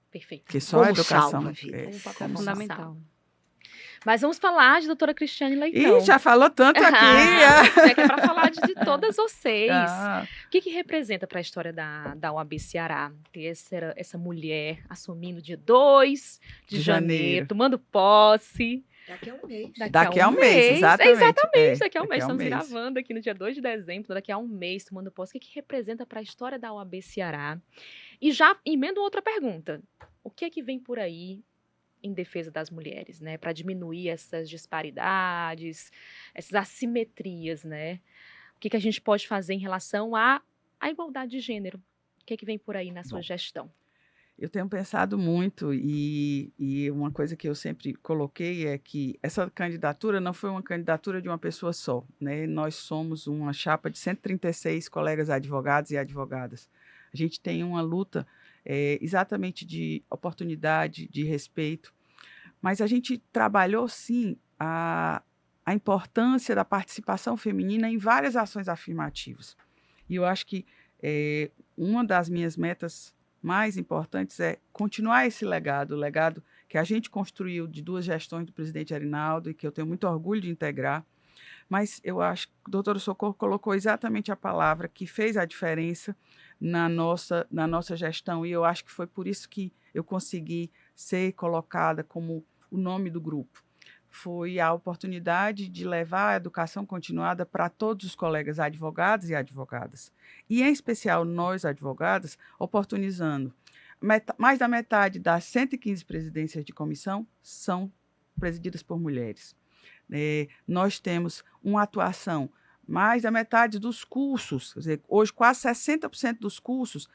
Perfeito. Porque só a Como educação salva vidas. Um papel Isso é como fundamental. Mas vamos falar de doutora Cristiane Leitão. Ih, já falou tanto aqui. É que é para falar de todas vocês. Ah, O que representa para a história da UAB Ceará ter essa mulher assumindo dia 2 de De janeiro, janeiro. tomando posse? Daqui a um mês. Daqui a um mês, exatamente. Exatamente, daqui a um mês. Daqui a um Estamos mês. gravando aqui no dia 2 de dezembro, daqui a um mês, tomando posse. O que representa para a história da UAB Ceará? E já emendo outra pergunta. O que vem por aí em defesa das mulheres, né? Para diminuir essas disparidades, essas assimetrias, né? O que a gente pode fazer em relação à igualdade de gênero? O que vem por aí na sua gestão? Eu tenho pensado muito e uma coisa que eu sempre coloquei é que essa candidatura não foi uma candidatura de uma pessoa só, né? Nós somos uma chapa de 136 colegas advogados e advogadas. A gente tem uma luta exatamente de oportunidade, de respeito, mas a gente trabalhou, sim, a importância da participação feminina em várias ações afirmativas. E eu acho que uma das minhas metas mais importantes é continuar esse legado, o legado que a gente construiu de 2 gestões do presidente Arinaldo e que eu tenho muito orgulho de integrar, mas eu acho que o doutor Socorro colocou exatamente a palavra que fez a diferença na nossa gestão e eu acho que foi por isso que eu consegui ser colocada como o nome do grupo. Foi a oportunidade de levar a educação continuada para todos os colegas advogados e advogadas. E, em especial, nós, advogadas, oportunizando. Mais da metade das 115 presidências de comissão são presididas por mulheres. Nós temos uma atuação, mais da metade dos cursos, quer dizer, hoje quase 60% dos cursos,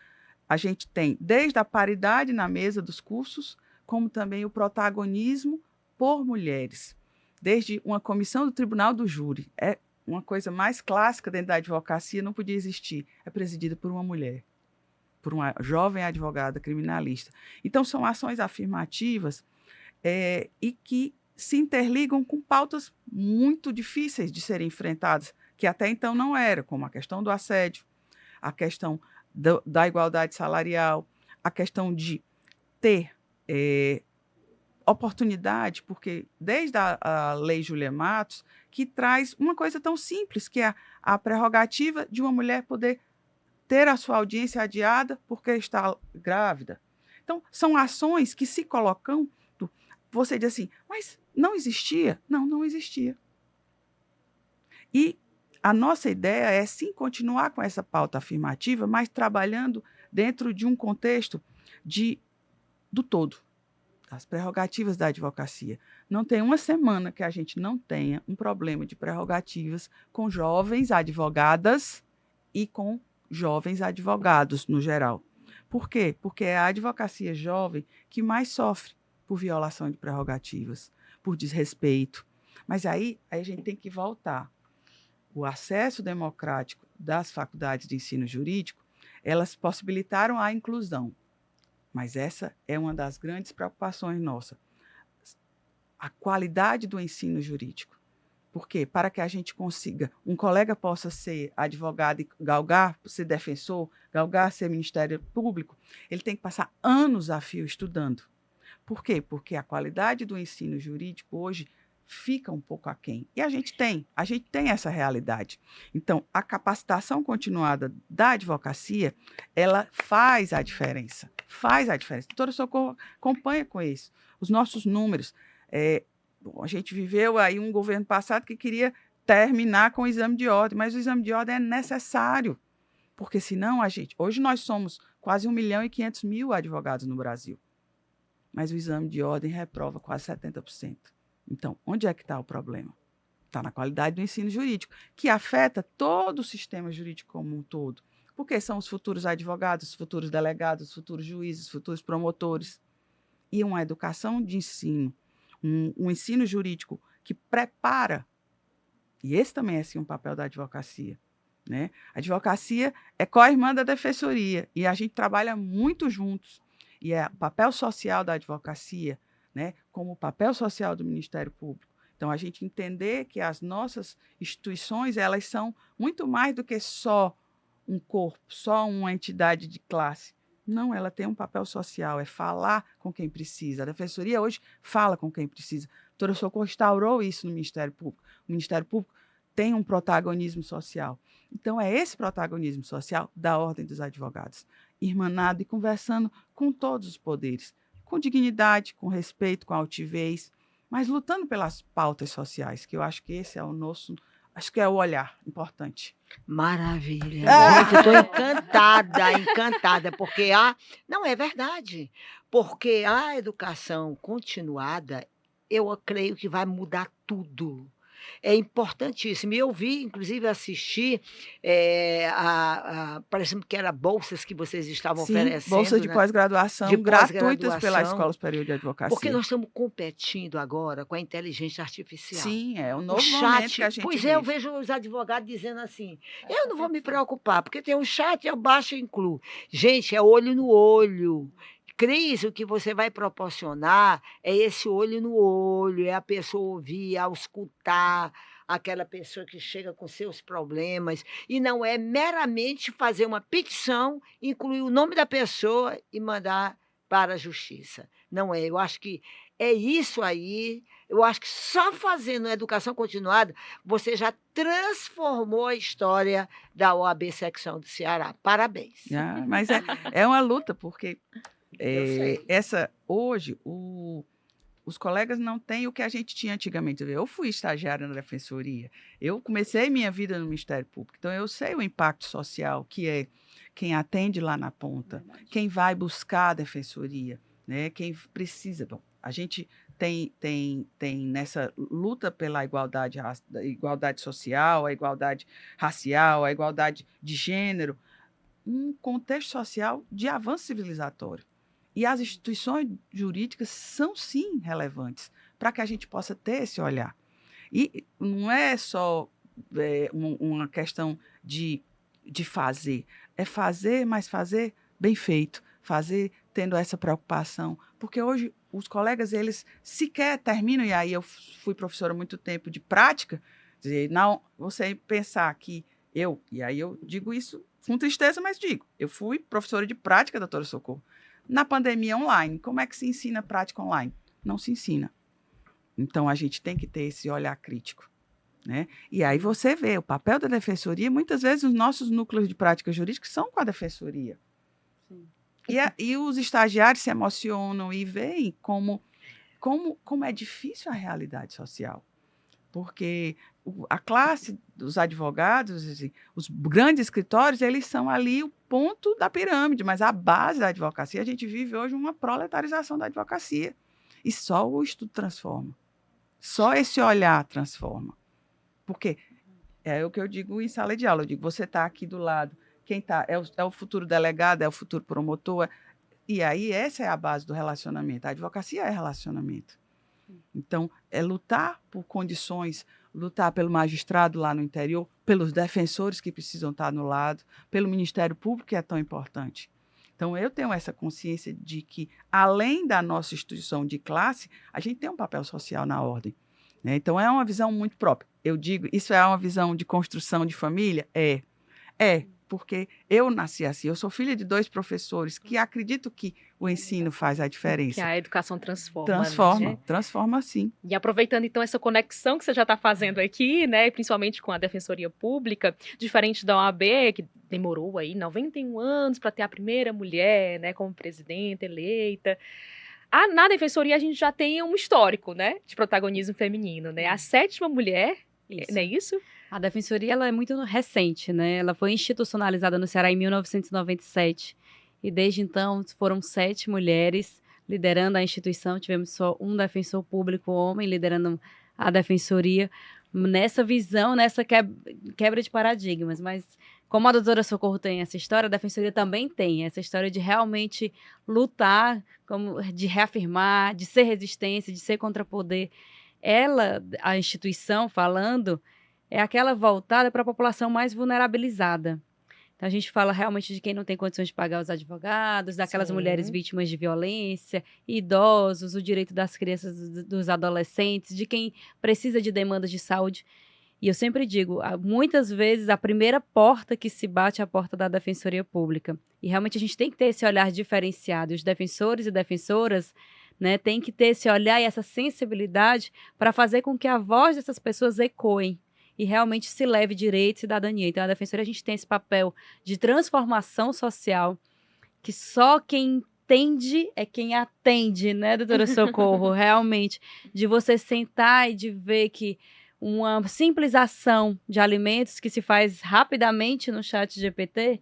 a gente tem desde a paridade na mesa dos cursos, como também o protagonismo por mulheres, desde uma comissão do Tribunal do Júri. É uma coisa mais clássica dentro da advocacia, não podia existir. É presidida por uma mulher, por uma jovem advogada criminalista. Então, são ações afirmativas e que se interligam com pautas muito difíceis de serem enfrentadas, que até então não era, como a questão do assédio, a questão da igualdade salarial, a questão de ter oportunidade, porque desde a Lei Júlia Matos, que traz uma coisa tão simples, que é a prerrogativa de uma mulher poder ter a sua audiência adiada porque está grávida. Então, são ações que se colocam, você diz assim, mas não existia? Não, não existia. E a nossa ideia é, sim, continuar com essa pauta afirmativa, mas trabalhando dentro de um contexto do todo, das prerrogativas da advocacia. Não tem uma semana que a gente não tenha um problema de prerrogativas com jovens advogadas e com jovens advogados, no geral. Por quê? Porque é a advocacia jovem que mais sofre por violação de prerrogativas, por desrespeito. Mas aí a gente tem que voltar. O acesso democrático das faculdades de ensino jurídico, elas possibilitaram a inclusão. Mas essa é uma das grandes preocupações nossas. A qualidade do ensino jurídico. Por quê? Para que a gente consiga, um colega possa ser advogado e galgar, ser defensor, galgar ser Ministério Público, ele tem que passar anos a fio estudando. Por quê? Porque a qualidade do ensino jurídico hoje fica um pouco aquém. E a gente tem essa realidade. Então, a capacitação continuada da advocacia, ela faz a diferença. Faz a diferença. Doutora Socorro acompanha com isso. Os nossos números. A gente viveu aí um governo passado que queria terminar com o exame de ordem, mas o exame de ordem é necessário, porque senão hoje nós somos quase 1.500.000 advogados no Brasil, mas o exame de ordem reprova quase 70%. Então, onde é que está o problema? Está na qualidade do ensino jurídico, que afeta todo o sistema jurídico como um todo, porque são os futuros advogados, os futuros delegados, os futuros juízes, os futuros promotores, e uma educação de ensino, um ensino jurídico que prepara, e esse também é assim, um papel da advocacia. Né? A advocacia é co-irmã da defensoria, e a gente trabalha muito juntos, e é o papel social da advocacia, né, como o papel social do Ministério Público. Então, a gente entender que as nossas instituições, elas são muito mais do que só um corpo, só uma entidade de classe. Não, ela tem um papel social, é falar com quem precisa. A defensoria hoje fala com quem precisa. A doutora Socorro instaurou isso no Ministério Público. O Ministério Público tem um protagonismo social. Então, é esse protagonismo social da Ordem dos Advogados, irmanado e conversando com todos os poderes, com dignidade, com respeito, com altivez, mas lutando pelas pautas sociais, que eu acho que esse é o nosso, acho que é o olhar importante. Maravilha. Gente, eu estou encantada, porque não é verdade, porque a educação continuada, eu creio que vai mudar tudo. É importantíssimo. E eu vi, inclusive, assistir, parece-me que era bolsas que vocês estavam oferecendo. Bolsas de pós-graduação gratuitas pela Escola Superior de Advocacia. Porque nós estamos competindo agora com a inteligência artificial. Sim, é um novo momento que a gente vive. Eu vejo os advogados dizendo assim, eu não vou me preocupar, porque tem um chat, eu baixo e incluo. Gente, é olho no olho. Cris, o que você vai proporcionar é esse olho no olho, é a pessoa ouvir, auscultar aquela pessoa que chega com seus problemas, e não é meramente fazer uma petição, incluir o nome da pessoa e mandar para a justiça. Não é, eu acho que é isso aí, eu acho que só fazendo a educação continuada, você já transformou a história da OAB Secção do Ceará. Parabéns. Mas é uma luta, porque... hoje, os colegas não têm o que a gente tinha antigamente. Eu fui estagiária na defensoria, eu comecei minha vida no Ministério Público, então eu sei o impacto social que é quem atende lá na ponta, quem vai buscar a defensoria, né? Quem precisa. Bom, a gente tem nessa luta pela igualdade social, a igualdade racial, a igualdade de gênero, um contexto social de avanço civilizatório. E as instituições jurídicas são, sim, relevantes para que a gente possa ter esse olhar. E não é só uma questão de fazer. É fazer, mas fazer bem feito. Fazer tendo essa preocupação. Porque hoje os colegas, eles sequer terminam, e aí eu fui professora há muito tempo de prática, dizer, não, você pensar que e aí eu digo isso com tristeza, mas digo, eu fui professora de prática, doutora Socorro, na pandemia online. Como é que se ensina prática online? Não se ensina. Então, a gente tem que ter esse olhar crítico. Né? E aí você vê o papel da defensoria, muitas vezes os nossos núcleos de prática jurídica são com a defensoria. Sim. E os estagiários se emocionam e veem como é difícil a realidade social. Porque a classe dos advogados, assim, os grandes escritórios, eles são ali o ponto da pirâmide, mas a base da advocacia, a gente vive hoje uma proletarização da advocacia. E só o estudo transforma. Só esse olhar transforma. Porque é o que eu digo em sala de aula, eu digo, você está aqui do lado, quem está é o futuro delegado, é o futuro promotor, e aí essa é a base do relacionamento. A advocacia é relacionamento. Então, é lutar por condições, lutar pelo magistrado lá no interior, pelos defensores que precisam estar no lado, pelo Ministério Público, que é tão importante. Então, eu tenho essa consciência de que, além da nossa instituição de classe, a gente tem um papel social na ordem. Né? Então, é uma visão muito própria. eu digo, isso é uma visão de construção de família? É, porque eu nasci assim, eu sou filha de 2 professores que acredito que o ensino faz a Que diferença. a educação transforma, né? Transforma sim. E aproveitando então essa conexão que você já está fazendo aqui, né, principalmente com a Defensoria Pública, diferente da OAB, que demorou aí 91 anos para ter a primeira mulher, né, como presidenta eleita. Na Defensoria a gente já tem um histórico, né, de protagonismo feminino, né? A 7ª mulher, Isso. não é isso? A Defensoria ela é muito recente, né? Ela foi institucionalizada no Ceará em 1997. E desde então foram 7 mulheres liderando a instituição. Tivemos só um defensor público homem liderando a Defensoria. Nessa visão, nessa quebra de paradigmas. Mas como a doutora Socorro tem essa história, a Defensoria também tem essa história de realmente lutar, de reafirmar, de ser resistência, de ser contrapoder. Ela, a instituição falando, é aquela voltada para a população mais vulnerabilizada. Então, a gente fala realmente de quem não tem condições de pagar os advogados, daquelas Sim. mulheres vítimas de violência, idosos, o direito das crianças, dos adolescentes, de quem precisa de demandas de saúde. E eu sempre digo, muitas vezes a primeira porta que se bate é a porta da Defensoria Pública. E realmente a gente tem que ter esse olhar diferenciado. Os defensores e defensoras, né, têm que ter esse olhar e essa sensibilidade para fazer com que a voz dessas pessoas ecoem e realmente se leve direito e cidadania. Então, a Defensoria, a gente tem esse papel de transformação social que só quem entende é quem atende, né, doutora Socorro? Realmente, de você sentar e de ver que uma simples ação de alimentos que se faz rapidamente no chat GPT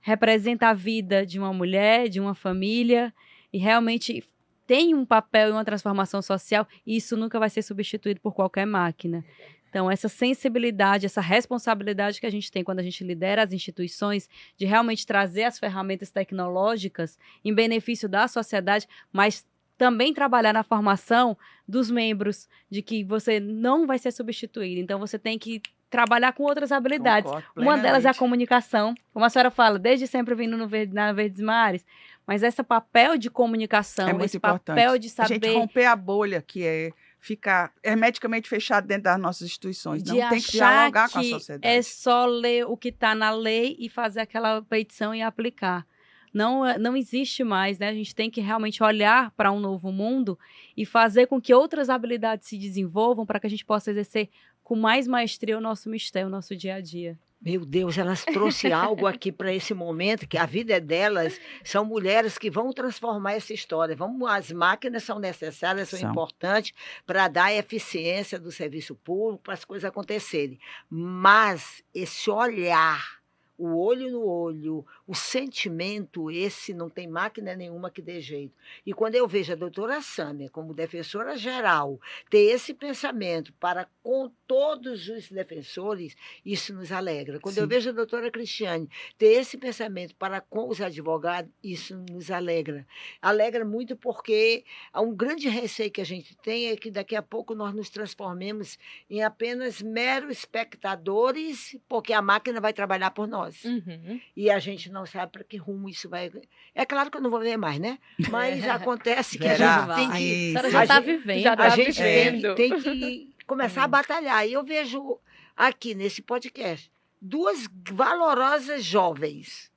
representa a vida de uma mulher, de uma família, e realmente tem um papel e uma transformação social, e isso nunca vai ser substituído por qualquer máquina. Então, essa sensibilidade, essa responsabilidade que a gente tem quando a gente lidera as instituições, de realmente trazer as ferramentas tecnológicas em benefício da sociedade, mas também trabalhar na formação dos membros, de que você não vai ser substituído. Então, você tem que trabalhar com outras habilidades. Uma delas é a comunicação, como a senhora fala, desde sempre vindo na Verdes Mares, mas esse papel de comunicação, é muito esse importante. papel de saber... A gente romper a bolha que é ficar hermeticamente fechado dentro das nossas instituições. Não tem que dialogar com a sociedade. É só ler o que está na lei e fazer aquela petição e aplicar. Não existe mais, né? A gente tem que realmente olhar para um novo mundo e fazer com que outras habilidades se desenvolvam para que a gente possa exercer com mais maestria o nosso mistério, o nosso dia a dia. Meu Deus, elas trouxeram algo aqui para esse momento, que a vida é delas, são mulheres que vão transformar essa história. As máquinas são necessárias, são importantes para dar eficiência do serviço público, para as coisas acontecerem. Mas esse olhar, o olho no olho, o sentimento, esse não tem máquina nenhuma que dê jeito. E quando eu vejo a doutora Sâmia, como defensora geral, ter esse pensamento para com todos os defensores, isso nos alegra. Quando eu vejo a doutora Cristiane ter esse pensamento para com os advogados, isso nos alegra. Alegra muito porque um grande receio que a gente tem é que daqui a pouco nós nos transformemos em apenas meros espectadores, porque a máquina vai trabalhar por nós. Uhum. E a gente não sabe para que rumo isso vai... É claro que eu não vou ver mais, né? Mas acontece que a gente tem que... A senhora já está vivendo. Já tá A gente vivendo. tem que começar a batalhar. E eu vejo aqui nesse podcast 2 valorosas jovens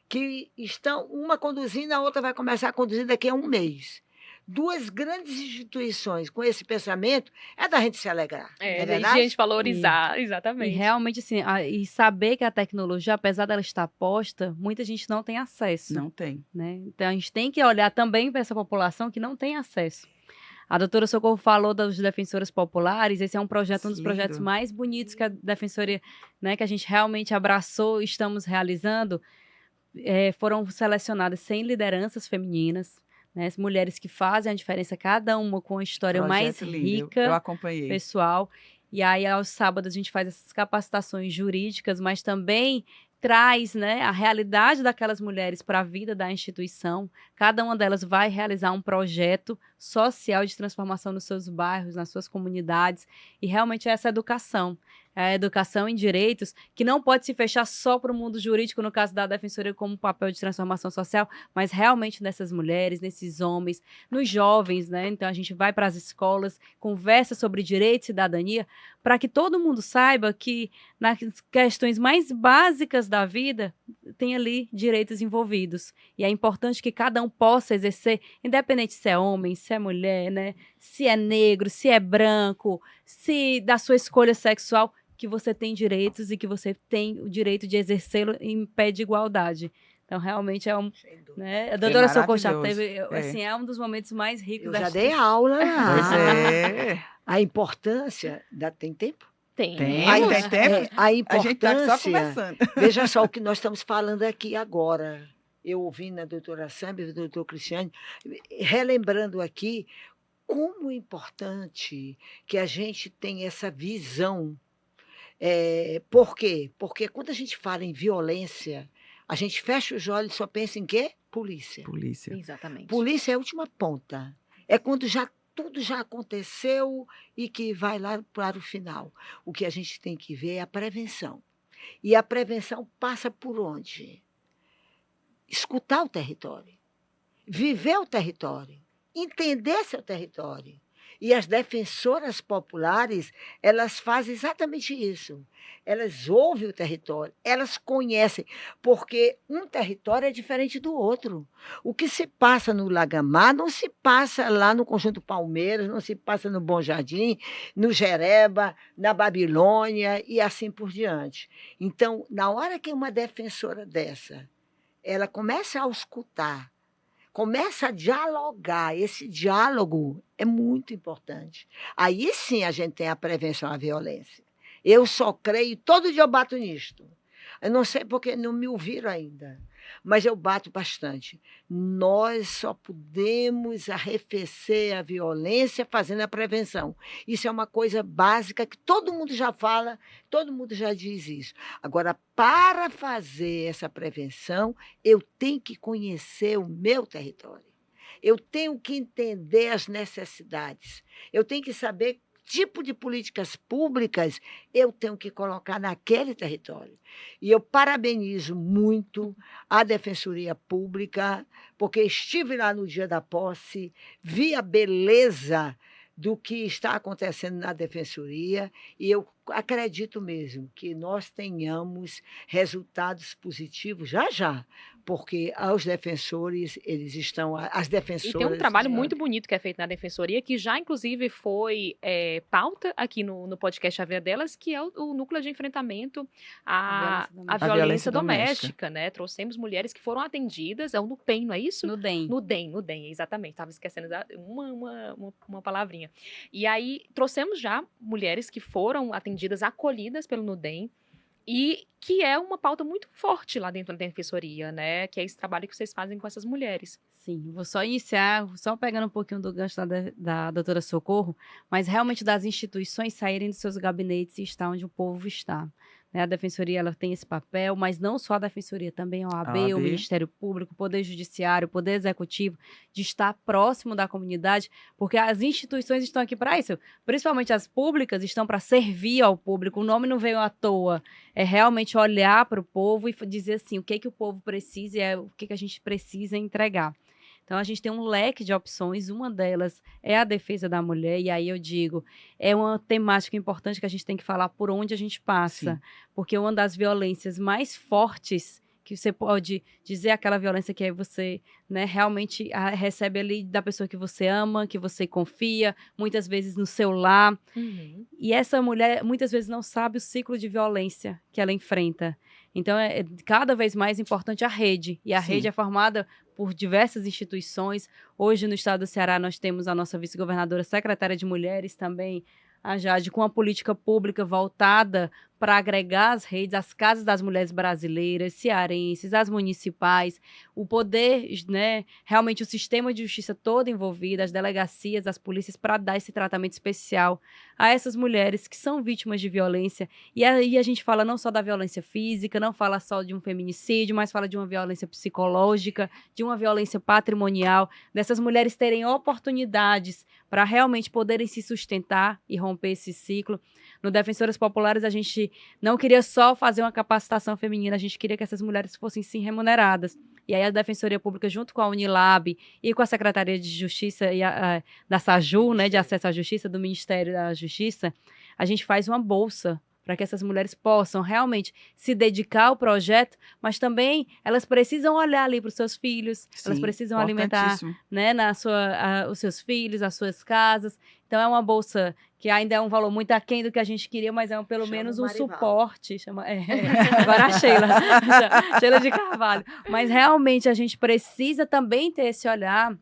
que estão, uma conduzindo, a outra vai começar a conduzir daqui a 1 mês. 2 grandes instituições com esse pensamento, é da gente se alegrar. É, não é de a gente valorizar, E exatamente. realmente, assim, e saber que a tecnologia, apesar dela estar posta, muita gente não tem acesso. Não tem. Né? Então, a gente tem que olhar também para essa população que não tem acesso. A doutora Socorro falou das defensoras populares, esse é um projeto, um dos projetos mais bonitos que a Defensoria, né, que a gente realmente abraçou e estamos realizando. Foram selecionadas 100 lideranças femininas, né, as mulheres que fazem a diferença, cada uma com a história mais rica, eu acompanhei. Pessoal. E aí, aos sábados, a gente faz essas capacitações jurídicas, mas também traz, né, a realidade daquelas mulheres para a vida da instituição. Cada uma delas vai realizar um projeto social de transformação nos seus bairros, nas suas comunidades. E realmente é essa educação. a educação em direitos, que não pode se fechar só para o mundo jurídico, no caso da Defensoria, como papel de transformação social, mas realmente nessas mulheres, nesses homens, nos jovens, né? Então a gente vai para as escolas, conversa sobre direito e cidadania, para que todo mundo saiba que nas questões mais básicas da vida tem ali direitos envolvidos. E é importante que cada um possa exercer, independente se é homem, se é mulher, né? Se é negro, se é branco, se da sua escolha sexual, que você tem direitos e que você tem o direito de exercê-lo em pé de igualdade. Então, realmente é um... Né? A doutora Socorro já teve... Assim, é um dos momentos mais ricos Eu da já dei aula. Pois é. A importância... Tem tempo? Tem. Tem tempo? A A gente está só importância... conversando. Veja só o que nós estamos falando aqui agora. Eu ouvindo a doutora Sâmbia e o doutor Cristiane, relembrando aqui como é importante que a gente tenha essa visão. Por quê? Porque quando a gente fala em violência, a gente fecha os olhos e só pensa em quê? Polícia. Polícia. Exatamente. Polícia é a última ponta. É quando tudo já aconteceu e que vai lá para o final. O que a gente tem que ver é a prevenção. E a prevenção passa por onde? Escutar o território, viver o território, entender seu território. E as defensoras populares, elas fazem exatamente isso. Elas ouvem o território, elas conhecem, porque um território é diferente do outro. O que se passa no Lagamar não se passa lá no Conjunto Palmeiras, não se passa no Bom Jardim, no Jereba, na Babilônia e assim por diante. Então, na hora que uma defensora dessa, ela começa a escutar, começa a dialogar, esse diálogo é muito importante. Aí sim a gente tem a prevenção à violência. Eu só creio, todo dia eu bato nisto. Eu não sei porque não me ouviram ainda, mas eu bato bastante. Nós só podemos arrefecer a violência fazendo a prevenção. Isso é uma coisa básica que todo mundo já fala, todo mundo já diz isso. Agora, para fazer essa prevenção, eu tenho que conhecer o meu território. Eu tenho que entender as necessidades. Eu tenho que saber tipo de políticas públicas eu tenho que colocar naquele território. E eu parabenizo muito a Defensoria Pública, porque estive lá no dia da posse, vi a beleza do que está acontecendo na Defensoria e eu acredito mesmo que nós tenhamos resultados positivos já, porque os defensores, eles estão, as defensoras... E tem um trabalho muito bonito que é feito na Defensoria, que já, inclusive, foi pauta aqui no podcast A Vida Delas, que é o núcleo de enfrentamento à violência doméstica, né? Trouxemos mulheres que foram atendidas, é o NUPEM, não é isso? No DEM. No DEM, exatamente. Estava esquecendo uma palavrinha. E aí, trouxemos já mulheres que foram atendidas, acolhidas pelo NUDEM, e que é uma pauta muito forte lá dentro da Defensoria, né? Que é esse trabalho que vocês fazem com essas mulheres. Sim, vou só iniciar, só pegando um pouquinho do gancho da doutora Socorro, mas realmente das instituições saírem dos seus gabinetes e estar onde o povo está. Né? A Defensoria ela tem esse papel, mas não só a Defensoria, também a OAB, o Ministério Público, o Poder Judiciário, o Poder Executivo, de estar próximo da comunidade, porque as instituições estão aqui para isso, principalmente as públicas estão para servir ao público, o nome não veio à toa, é realmente olhar para o povo e dizer assim, o que o povo precisa e o que a gente precisa entregar. Então, a gente tem um leque de opções, uma delas é a defesa da mulher, e aí eu digo, é uma temática importante que a gente tem que falar por onde a gente passa, sim, porque uma das violências mais fortes, que você pode dizer aquela violência que aí você, né, realmente recebe ali da pessoa que você ama, que você confia, muitas vezes no seu lar, e essa mulher muitas vezes não sabe o ciclo de violência que ela enfrenta. Então, é cada vez mais importante a rede, e a sim, rede é formada por diversas instituições. Hoje, no estado do Ceará, nós temos a nossa vice-governadora secretária de Mulheres também, a Jade, com uma política pública voltada para agregar as redes, as casas das mulheres brasileiras, cearenses, as municipais, o poder, né, realmente o sistema de justiça todo envolvido, as delegacias, as polícias, para dar esse tratamento especial a essas mulheres que são vítimas de violência. E aí a gente fala não só da violência física, não fala só de um feminicídio, mas fala de uma violência psicológica, de uma violência patrimonial, dessas mulheres terem oportunidades para realmente poderem se sustentar e romper esse ciclo. No Defensoras Populares, a gente não queria só fazer uma capacitação feminina, a gente queria que essas mulheres fossem sim remuneradas. E aí a Defensoria Pública, junto com a Unilab e com a Secretaria de Justiça e da SAJU, né, de Acesso à Justiça, do Ministério da Justiça, a gente faz uma bolsa para que essas mulheres possam realmente se dedicar ao projeto, mas também elas precisam olhar ali para os seus filhos, Sim, elas precisam alimentar, importantíssimo. né, os seus filhos, as suas casas. Então é uma bolsa que ainda é um valor muito aquém do que a gente queria, mas é pelo Chama menos um Marival. suporte. Agora a Sheila, Sheila de Carvalho. Mas realmente a gente precisa também ter esse olhar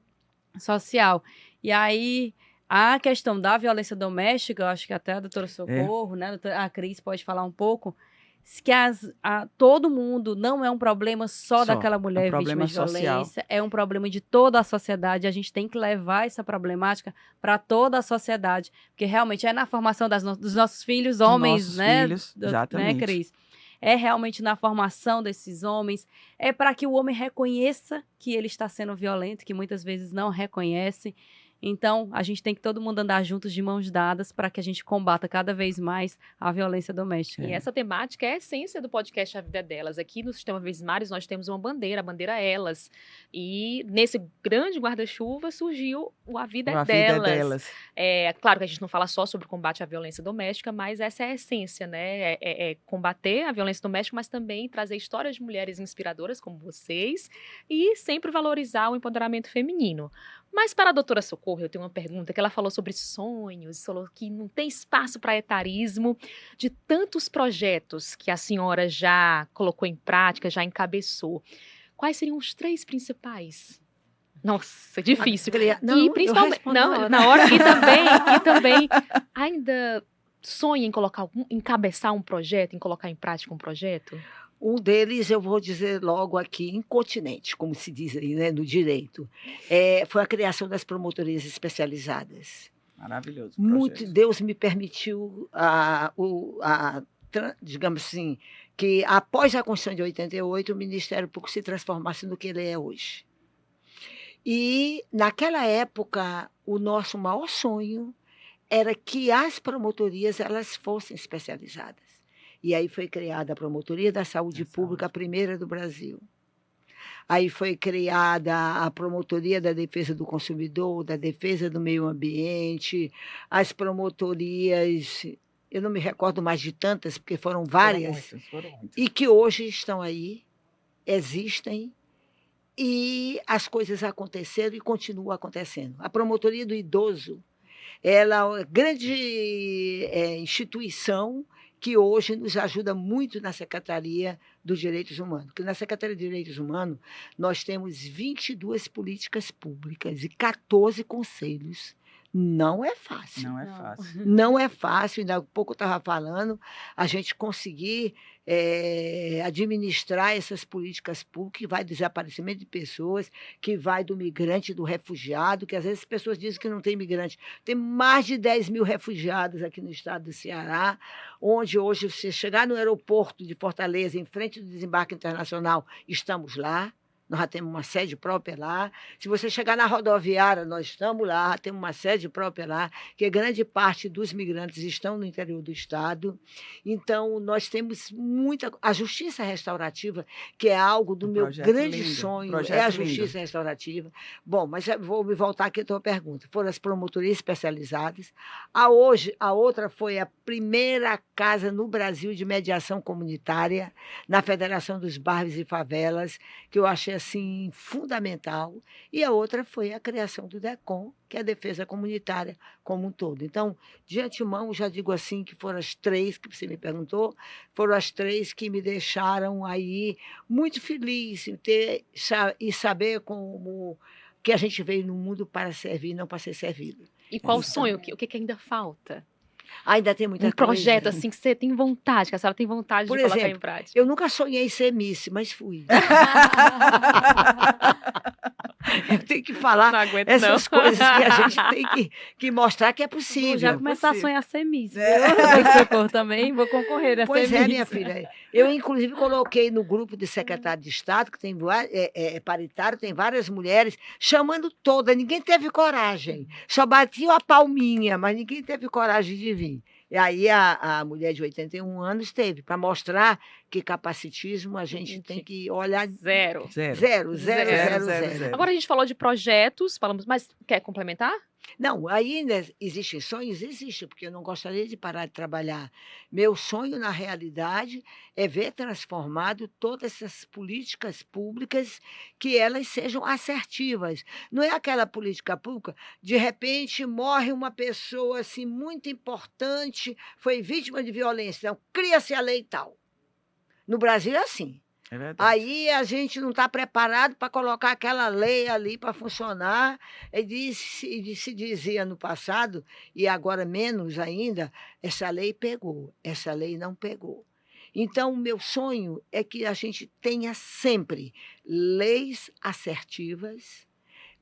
social. E aí, a questão da violência doméstica, eu acho que até a doutora Socorro, né, a Cris pode falar um pouco, que todo mundo não é um problema só daquela mulher vítima de violência, é um problema de toda a sociedade. A gente tem que levar essa problemática para toda a sociedade, porque realmente é na formação dos nossos filhos, homens, nossos né, filhos, exatamente. né, Cris? É realmente na formação desses homens, é para que o homem reconheça que ele está sendo violento, que muitas vezes não reconhece. Então, a gente tem que todo mundo andar juntos de mãos dadas para que a gente combata cada vez mais a violência doméstica. E essa temática é a essência do podcast A Vida é Delas. Aqui no Sistema Verdes nós temos uma bandeira, a bandeira Elas. E nesse grande guarda-chuva surgiu o A Vida é Delas. Claro que a gente não fala só sobre o combate à violência doméstica, mas essa é a essência, né? É combater a violência doméstica, mas também trazer histórias de mulheres inspiradoras como vocês e sempre valorizar o empoderamento feminino. Mas para a doutora Socorro, eu tenho uma pergunta, que ela falou sobre sonhos, falou que não tem espaço para etarismo, de tantos projetos que a senhora já colocou em prática, já encabeçou. Quais seriam os 3 principais? Nossa, difícil. Não, e principalmente na hora e também ainda sonha em encabeçar um projeto, em colocar em prática um projeto? Um deles, eu vou dizer logo aqui, incontinente, como se diz aí, né, no direito, foi a criação das promotorias especializadas. Maravilhoso. Muito, Deus me permitiu, digamos assim, que após a Constituição de 88, o Ministério Público se transformasse no que ele é hoje. E, naquela época, o nosso maior sonho era que as promotorias elas fossem especializadas. E aí foi criada a Promotoria da Saúde Pública, a primeira do Brasil. Aí foi criada a Promotoria da Defesa do Consumidor, da Defesa do Meio Ambiente, as promotorias, eu não me recordo mais de tantas, porque foram várias, foram muitas. e que hoje estão aí, existem, e as coisas aconteceram e continuam acontecendo. A Promotoria do Idoso, ela é uma grande instituição que hoje nos ajuda muito na Secretaria dos Direitos Humanos. Porque na Secretaria de Direitos Humanos nós temos 22 políticas públicas e 14 conselhos. Não é fácil. Não é fácil. Não é fácil, ainda há pouco eu estava falando, a gente conseguir administrar essas políticas públicas, que vai do desaparecimento de pessoas, que vai do migrante, do refugiado, que às vezes as pessoas dizem que não tem migrante. Tem mais de 10 mil refugiados aqui no estado do Ceará, onde hoje você chegar no aeroporto de Fortaleza, em frente do desembarque internacional, estamos lá. Nós já temos uma sede própria lá. Se você chegar na rodoviária, nós estamos lá, temos uma sede própria lá, que grande parte dos migrantes estão no interior do estado. Então, nós temos muita... A justiça restaurativa, que é algo do meu grande sonho, é a justiça restaurativa. Bom, mas vou me voltar aqui à tua pergunta. Foram as promotorias especializadas. A outra foi a primeira casa no Brasil de mediação comunitária, na Federação dos Bairros e Favelas, que eu achei assim fundamental, e a outra foi a criação do DECOM, que é a defesa comunitária como um todo. Então, de antemão, já digo assim que foram as 3 que você me perguntou, foram as 3 que me deixaram aí muito feliz em ter e saber como que a gente veio no mundo para servir, não para ser servido. E qual o sonho? O que ainda falta? Ainda tem muita Um coisa. projeto assim que você tem vontade, que a senhora tem vontade Por de colocar em exemplo, prática. Eu nunca sonhei em ser Miss, mas fui. Eu tenho que falar Não aguento, essas não. coisas que a gente tem que mostrar que é Vou já possível. começar a possível. sonhar ser Miss, viu? É. Eu Socorro também, vou concorrer a Pois ser é, Miss. minha filha. Eu, inclusive, coloquei no grupo de secretário de Estado, que tem paritário, tem várias mulheres, chamando todas. Ninguém teve coragem. Só batiam a palminha, mas ninguém teve coragem de vir. E aí a mulher de 81 anos teve, para mostrar que capacitismo a gente tem que olhar Zero. Zero. zero, zero, Zero, zero, zero. Agora a gente falou de projetos, falamos, mas quer complementar? Não, ainda existem sonhos? Existe, porque eu não gostaria de parar de trabalhar. Meu sonho, na realidade, é ver transformado todas essas políticas públicas, que elas sejam assertivas. Não é aquela política pública, de repente morre uma pessoa assim, muito importante, foi vítima de violência, então cria-se a lei tal. No Brasil é assim. É verdade. Aí a gente não está preparado para colocar aquela lei ali para funcionar. Se dizia no passado, e agora menos ainda, essa lei pegou, essa lei não pegou. Então, o meu sonho é que a gente tenha sempre leis assertivas,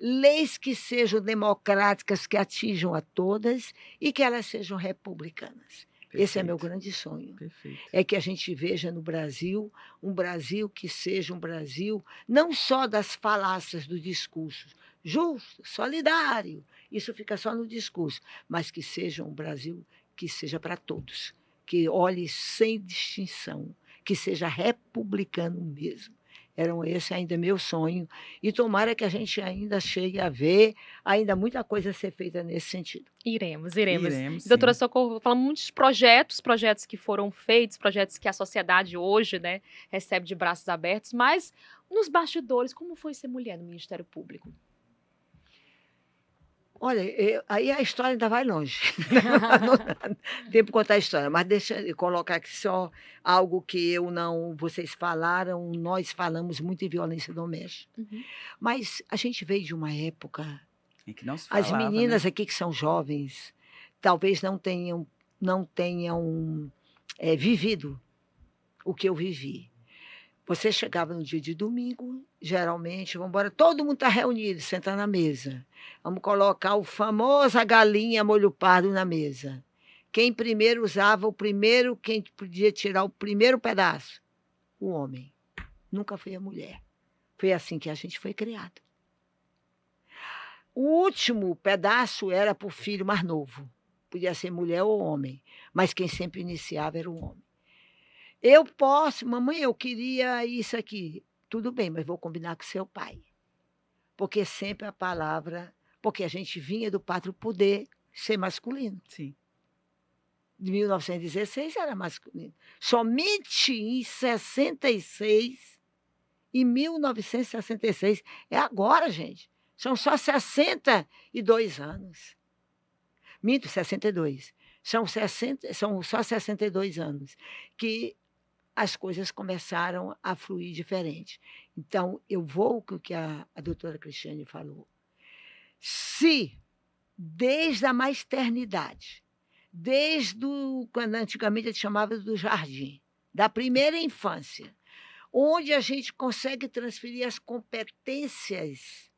leis que sejam democráticas, que atinjam a todas e que elas sejam republicanas. Esse é meu Perfeito. grande sonho. Perfeito. É que a gente veja no Brasil um Brasil que seja um Brasil não só das falácias do discurso, justo, solidário, isso fica só no discurso, mas que seja um Brasil que seja para todos, que olhe sem distinção, que seja republicano mesmo. Esse ainda é meu sonho, e tomara que a gente ainda chegue a ver ainda muita coisa a ser feita nesse sentido. Iremos. Iremos, Doutora sim. Socorro, falamos muitos projetos que foram feitos, projetos que a sociedade hoje, né, recebe de braços abertos, mas nos bastidores, como foi ser mulher no Ministério Público? Olha, aí a história ainda vai longe. Não dá tempo para contar a história, mas deixa eu colocar aqui só algo que eu não. Vocês falaram, nós falamos muito em violência doméstica. Mas a gente veio de uma época. É que não se As falava, meninas né? aqui que são jovens, talvez não tenham vivido o que eu vivi. Você chegava no dia de domingo, geralmente, vamos embora, todo mundo está reunido, senta na mesa. Vamos colocar o famoso a galinha molho pardo na mesa. Quem primeiro usava quem podia tirar o primeiro pedaço? O homem. Nunca foi a mulher. Foi assim que a gente foi criado. O último pedaço era para o filho mais novo. Podia ser mulher ou homem, mas quem sempre iniciava era o homem. Eu posso, mamãe, eu queria isso aqui. Tudo bem, mas vou combinar com seu pai. Porque sempre a palavra... Porque a gente vinha do pátrio poder ser masculino. Sim. De 1916 era masculino. Somente em 66, em 1966, é agora, gente. São só 62 anos. Minto, 62. São só 62 anos que as coisas começaram a fluir diferente. Então, eu vou com o que a doutora Cristiane falou. Se, desde a maternidade, quando antigamente a gente chamava do jardim, da primeira infância, onde a gente consegue transferir as competências,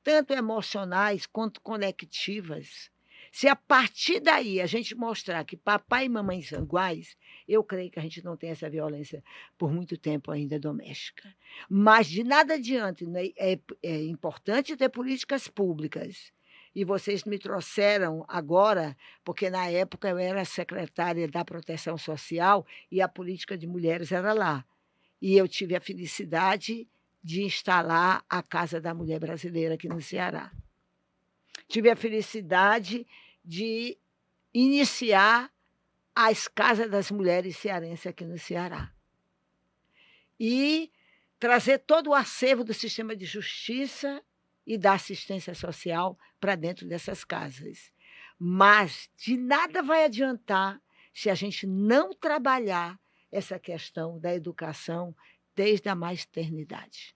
tanto emocionais quanto conectivas, se a partir daí a gente mostrar que papai e mamãe são iguais, eu creio que a gente não tem essa violência por muito tempo ainda doméstica. Mas de nada adianta, né? É importante ter políticas públicas. E vocês me trouxeram agora, porque na época eu era secretária da Proteção Social e a política de mulheres era lá. E eu tive a felicidade de instalar a Casa da Mulher Brasileira aqui no Ceará. Tive a felicidade de iniciar as Casas das Mulheres Cearenses aqui no Ceará. E trazer todo o acervo do sistema de justiça e da assistência social para dentro dessas casas. Mas de nada vai adiantar se a gente não trabalhar essa questão da educação desde a maternidade.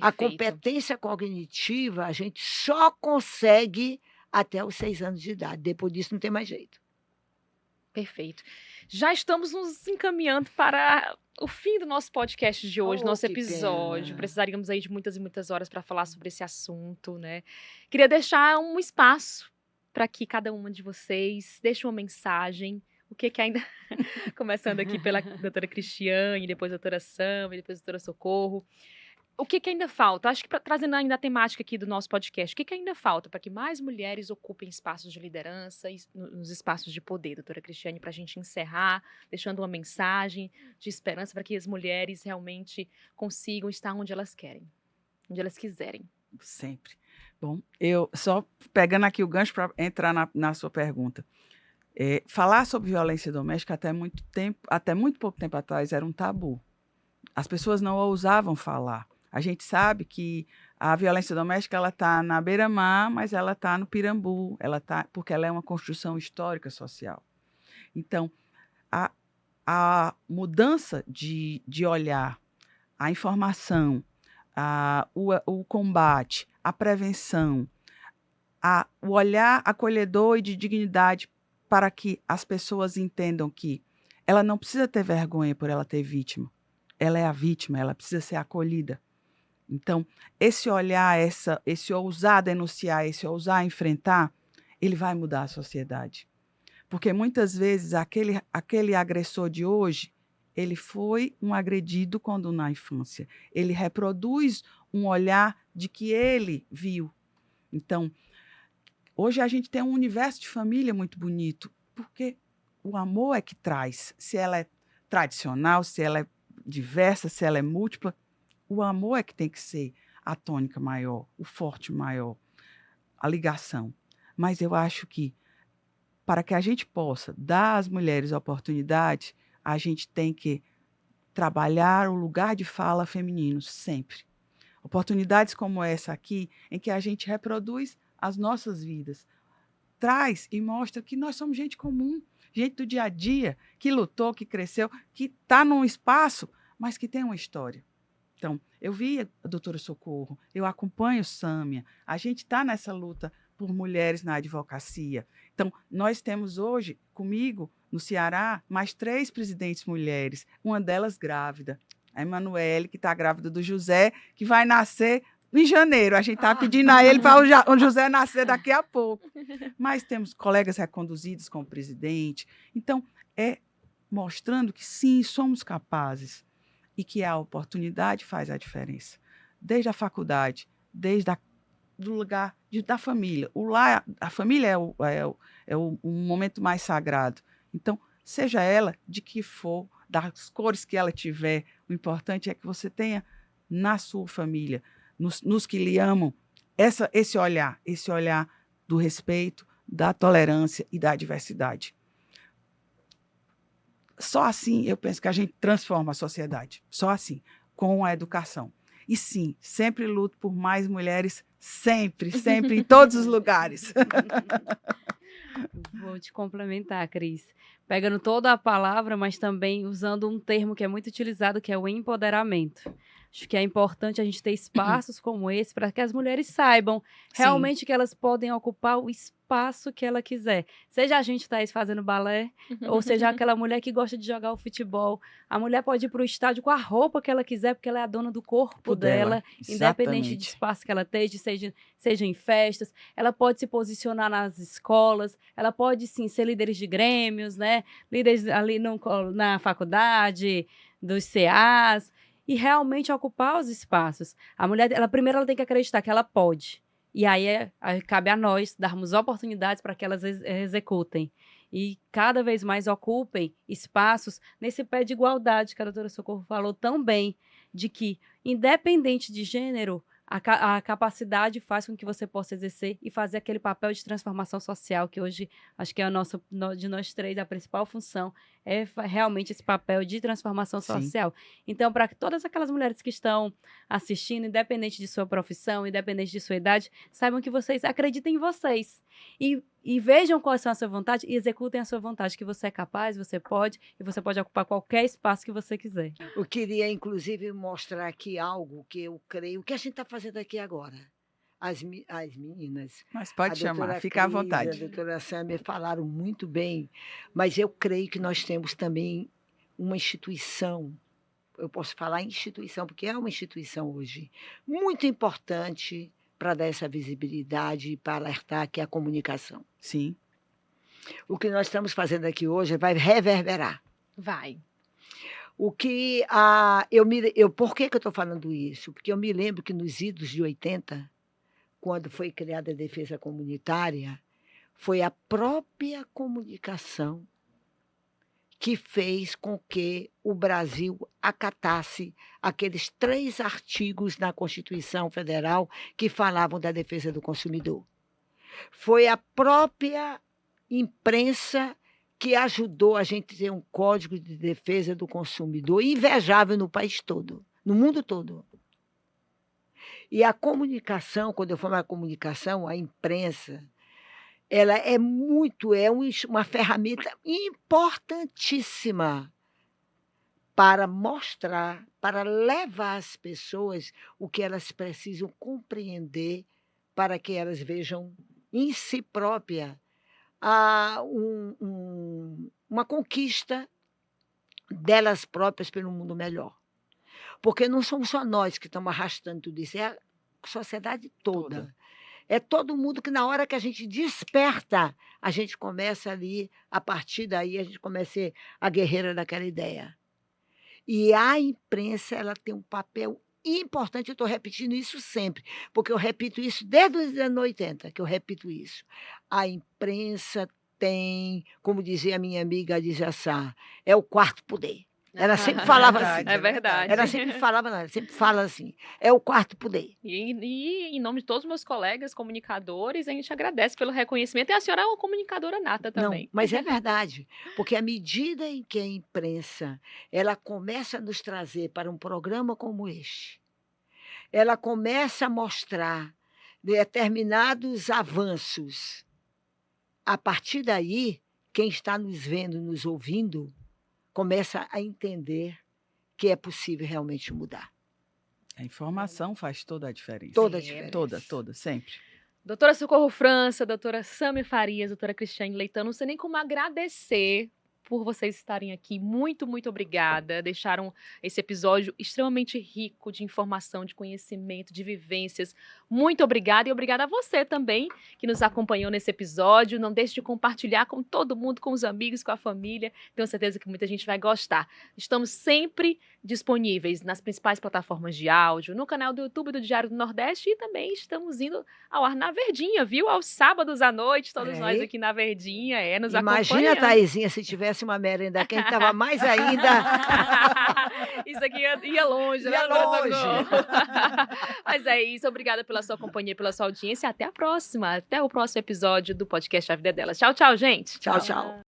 A competência cognitiva a gente só consegue até os 6 anos de idade. Depois disso não tem mais jeito. Perfeito. Já estamos nos encaminhando para o fim do nosso podcast de hoje, Oh, nosso que episódio. pena. Precisaríamos aí de muitas e muitas horas para falar sobre esse assunto, né? Queria deixar um espaço para que cada uma de vocês deixe uma mensagem. O que que ainda... Começando aqui pela doutora Cristiane, depois a doutora Sam, depois a doutora Socorro. O que que ainda falta? Acho que trazendo ainda a temática aqui do nosso podcast, o que que ainda falta para que mais mulheres ocupem espaços de liderança e nos espaços de poder, doutora Cristiane, para a gente encerrar, deixando uma mensagem de esperança para que as mulheres realmente consigam estar onde elas querem, onde elas quiserem. Sempre. Bom, eu só pegando aqui o gancho para entrar na sua pergunta. Falar sobre violência doméstica até muito pouco tempo atrás era um tabu. As pessoas não ousavam falar. A gente sabe que a violência doméstica ela está na beira-mar, mas ela está no Pirambu, porque ela é uma construção histórica social. Então, a mudança de olhar, a informação, o combate, a prevenção, o olhar acolhedor e de dignidade para que as pessoas entendam que ela não precisa ter vergonha por ela ter vítima. Ela é a vítima, ela precisa ser acolhida. Então, esse olhar, esse ousar denunciar, esse ousar enfrentar, ele vai mudar a sociedade. Porque muitas vezes aquele agressor de hoje, ele foi um agredido quando na infância. Ele reproduz um olhar de que ele viu. Então, hoje a gente tem um universo de família muito bonito, porque o amor é que traz. Se ela é tradicional, se ela é diversa, se ela é múltipla, o amor é que tem que ser a tônica maior, o forte maior, a ligação. Mas eu acho que, para que a gente possa dar às mulheres oportunidade, a gente tem que trabalhar o lugar de fala feminino sempre. Oportunidades como essa aqui, em que a gente reproduz as nossas vidas, traz e mostra que nós somos gente comum, gente do dia a dia, que lutou, que cresceu, que está num espaço, mas que tem uma história. Então, eu vi a doutora Socorro, eu acompanho Sâmia, a gente está nessa luta por mulheres na advocacia. Então, nós temos hoje, comigo, no Ceará, mais 3 presidentes mulheres, uma delas grávida, a Emanuele, que está grávida do José, que vai nascer em janeiro. A gente está pedindo a ele para o José nascer daqui a pouco. Mas temos colegas reconduzidos como presidente. Então, mostrando que sim, somos capazes e que a oportunidade faz a diferença. Desde a faculdade, do lugar da família. A família é o momento mais sagrado. Então, seja ela de que for, das cores que ela tiver, o importante é que você tenha na sua família, nos que lhe amam, esse olhar do respeito, da tolerância e da diversidade. Só assim eu penso que a gente transforma a sociedade. Só assim, com a educação. E sim, sempre luto por mais mulheres, sempre, em todos os lugares. Vou te complementar, Cris. Pegando toda a palavra, mas também usando um termo que é muito utilizado, que é o empoderamento. Acho que é importante a gente ter espaços como esse para que as mulheres saibam realmente que elas podem ocupar o espaço que ela quiser. Seja a gente, Thaís, fazendo balé, ou seja aquela mulher que gosta de jogar o futebol. A mulher pode ir para o estádio com a roupa que ela quiser, porque ela é a dona do corpo dela, independente do espaço que ela esteja, seja em festas. Ela pode se posicionar nas escolas, ela pode, sim, ser líderes de grêmios, né? Líderes ali na faculdade, dos CAs, e realmente ocupar os espaços. A mulher, primeiro ela tem que acreditar que ela pode. E aí cabe a nós darmos oportunidades para que elas executem. E cada vez mais ocupem espaços nesse pé de igualdade que a doutora Socorro falou tão bem, de que, independente de gênero, a capacidade faz com que você possa exercer e fazer aquele papel de transformação social, que hoje acho que é de nós 3, a principal função é realmente esse papel de transformação social. Então, para todas aquelas mulheres que estão assistindo, independente de sua profissão, independente de sua idade, saibam que vocês acreditem em vocês. E vejam quais são a sua vontade e executem a sua vontade, que você é capaz, você pode, e você pode ocupar qualquer espaço que você quiser. Eu queria, inclusive, mostrar aqui algo que eu creio, que a gente está fazendo aqui agora. as meninas, Mas a pode chamar, doutora fica à Cris, a vontade. doutora Sâmia falaram muito bem, mas eu creio que nós temos também uma instituição, eu posso falar instituição, porque é uma instituição hoje, muito importante para dar essa visibilidade e para alertar, que é a comunicação. Sim, O que nós estamos fazendo aqui hoje vai reverberar. Vai. O que por que eu estou falando isso? Porque eu me lembro que nos idos de 80, quando foi criada a defesa comunitária, foi a própria comunicação que fez com que o Brasil acatasse aqueles 3 artigos na Constituição Federal que falavam da defesa do consumidor. Foi a própria imprensa que ajudou a gente a ter um Código de Defesa do Consumidor invejável no país todo, no mundo todo. E a comunicação, quando eu falo a comunicação, a imprensa, ela é uma ferramenta importantíssima para mostrar, para levar às pessoas o que elas precisam compreender para que elas vejam em si própria uma conquista delas próprias pelo mundo melhor. Porque não somos só nós que estamos arrastando tudo isso, é a sociedade toda. É todo mundo que, na hora que a gente desperta, a gente começa ali, a partir daí, a gente começa a ser a guerreira daquela ideia. E a imprensa, ela tem um papel importante, eu estou repetindo isso sempre, porque eu repito isso desde os anos 80, que eu repito isso. A imprensa tem, como dizia a minha amiga Adjaçá, é o quarto poder. Ela sempre falava assim. É verdade. Ela sempre falava, não, ela sempre fala assim, é o quarto poder. E em nome de todos os meus colegas comunicadores, a gente agradece pelo reconhecimento. E a senhora é uma comunicadora nata também. Não, mas é verdade, porque à medida em que a imprensa ela começa a nos trazer para um programa como este, ela começa a mostrar determinados avanços. A partir daí, quem está nos vendo, nos ouvindo, começa a entender que é possível realmente mudar. a informação faz toda a diferença. Toda a Sim, diferença. Toda, sempre. Doutora Socorro França, doutora Sâmia Farias, doutora Cristiane Leitão, não sei nem como agradecer por vocês estarem aqui. Muito, muito obrigada. Deixaram esse episódio extremamente rico de informação, de conhecimento, de vivências. Muito obrigada e obrigada a você também que nos acompanhou nesse episódio. Não deixe de compartilhar com todo mundo, com os amigos, com a família. Tenho certeza que muita gente vai gostar. Estamos sempre disponíveis nas principais plataformas de áudio, no canal do YouTube do Diário do Nordeste e também estamos indo ao ar na Verdinha, viu? Aos sábados à noite, todos nós aqui na Verdinha, nos Imagina, acompanhando. Thaisinha, se tivesse uma merenda aqui, a gente estava mais ainda. Isso aqui ia longe, né? Ia longe. Mas é isso, obrigada pela sua companhia, pela sua audiência. Até a próxima, até o próximo episódio do podcast A Vida é Delas. Tchau, tchau, gente. Tchau, tchau.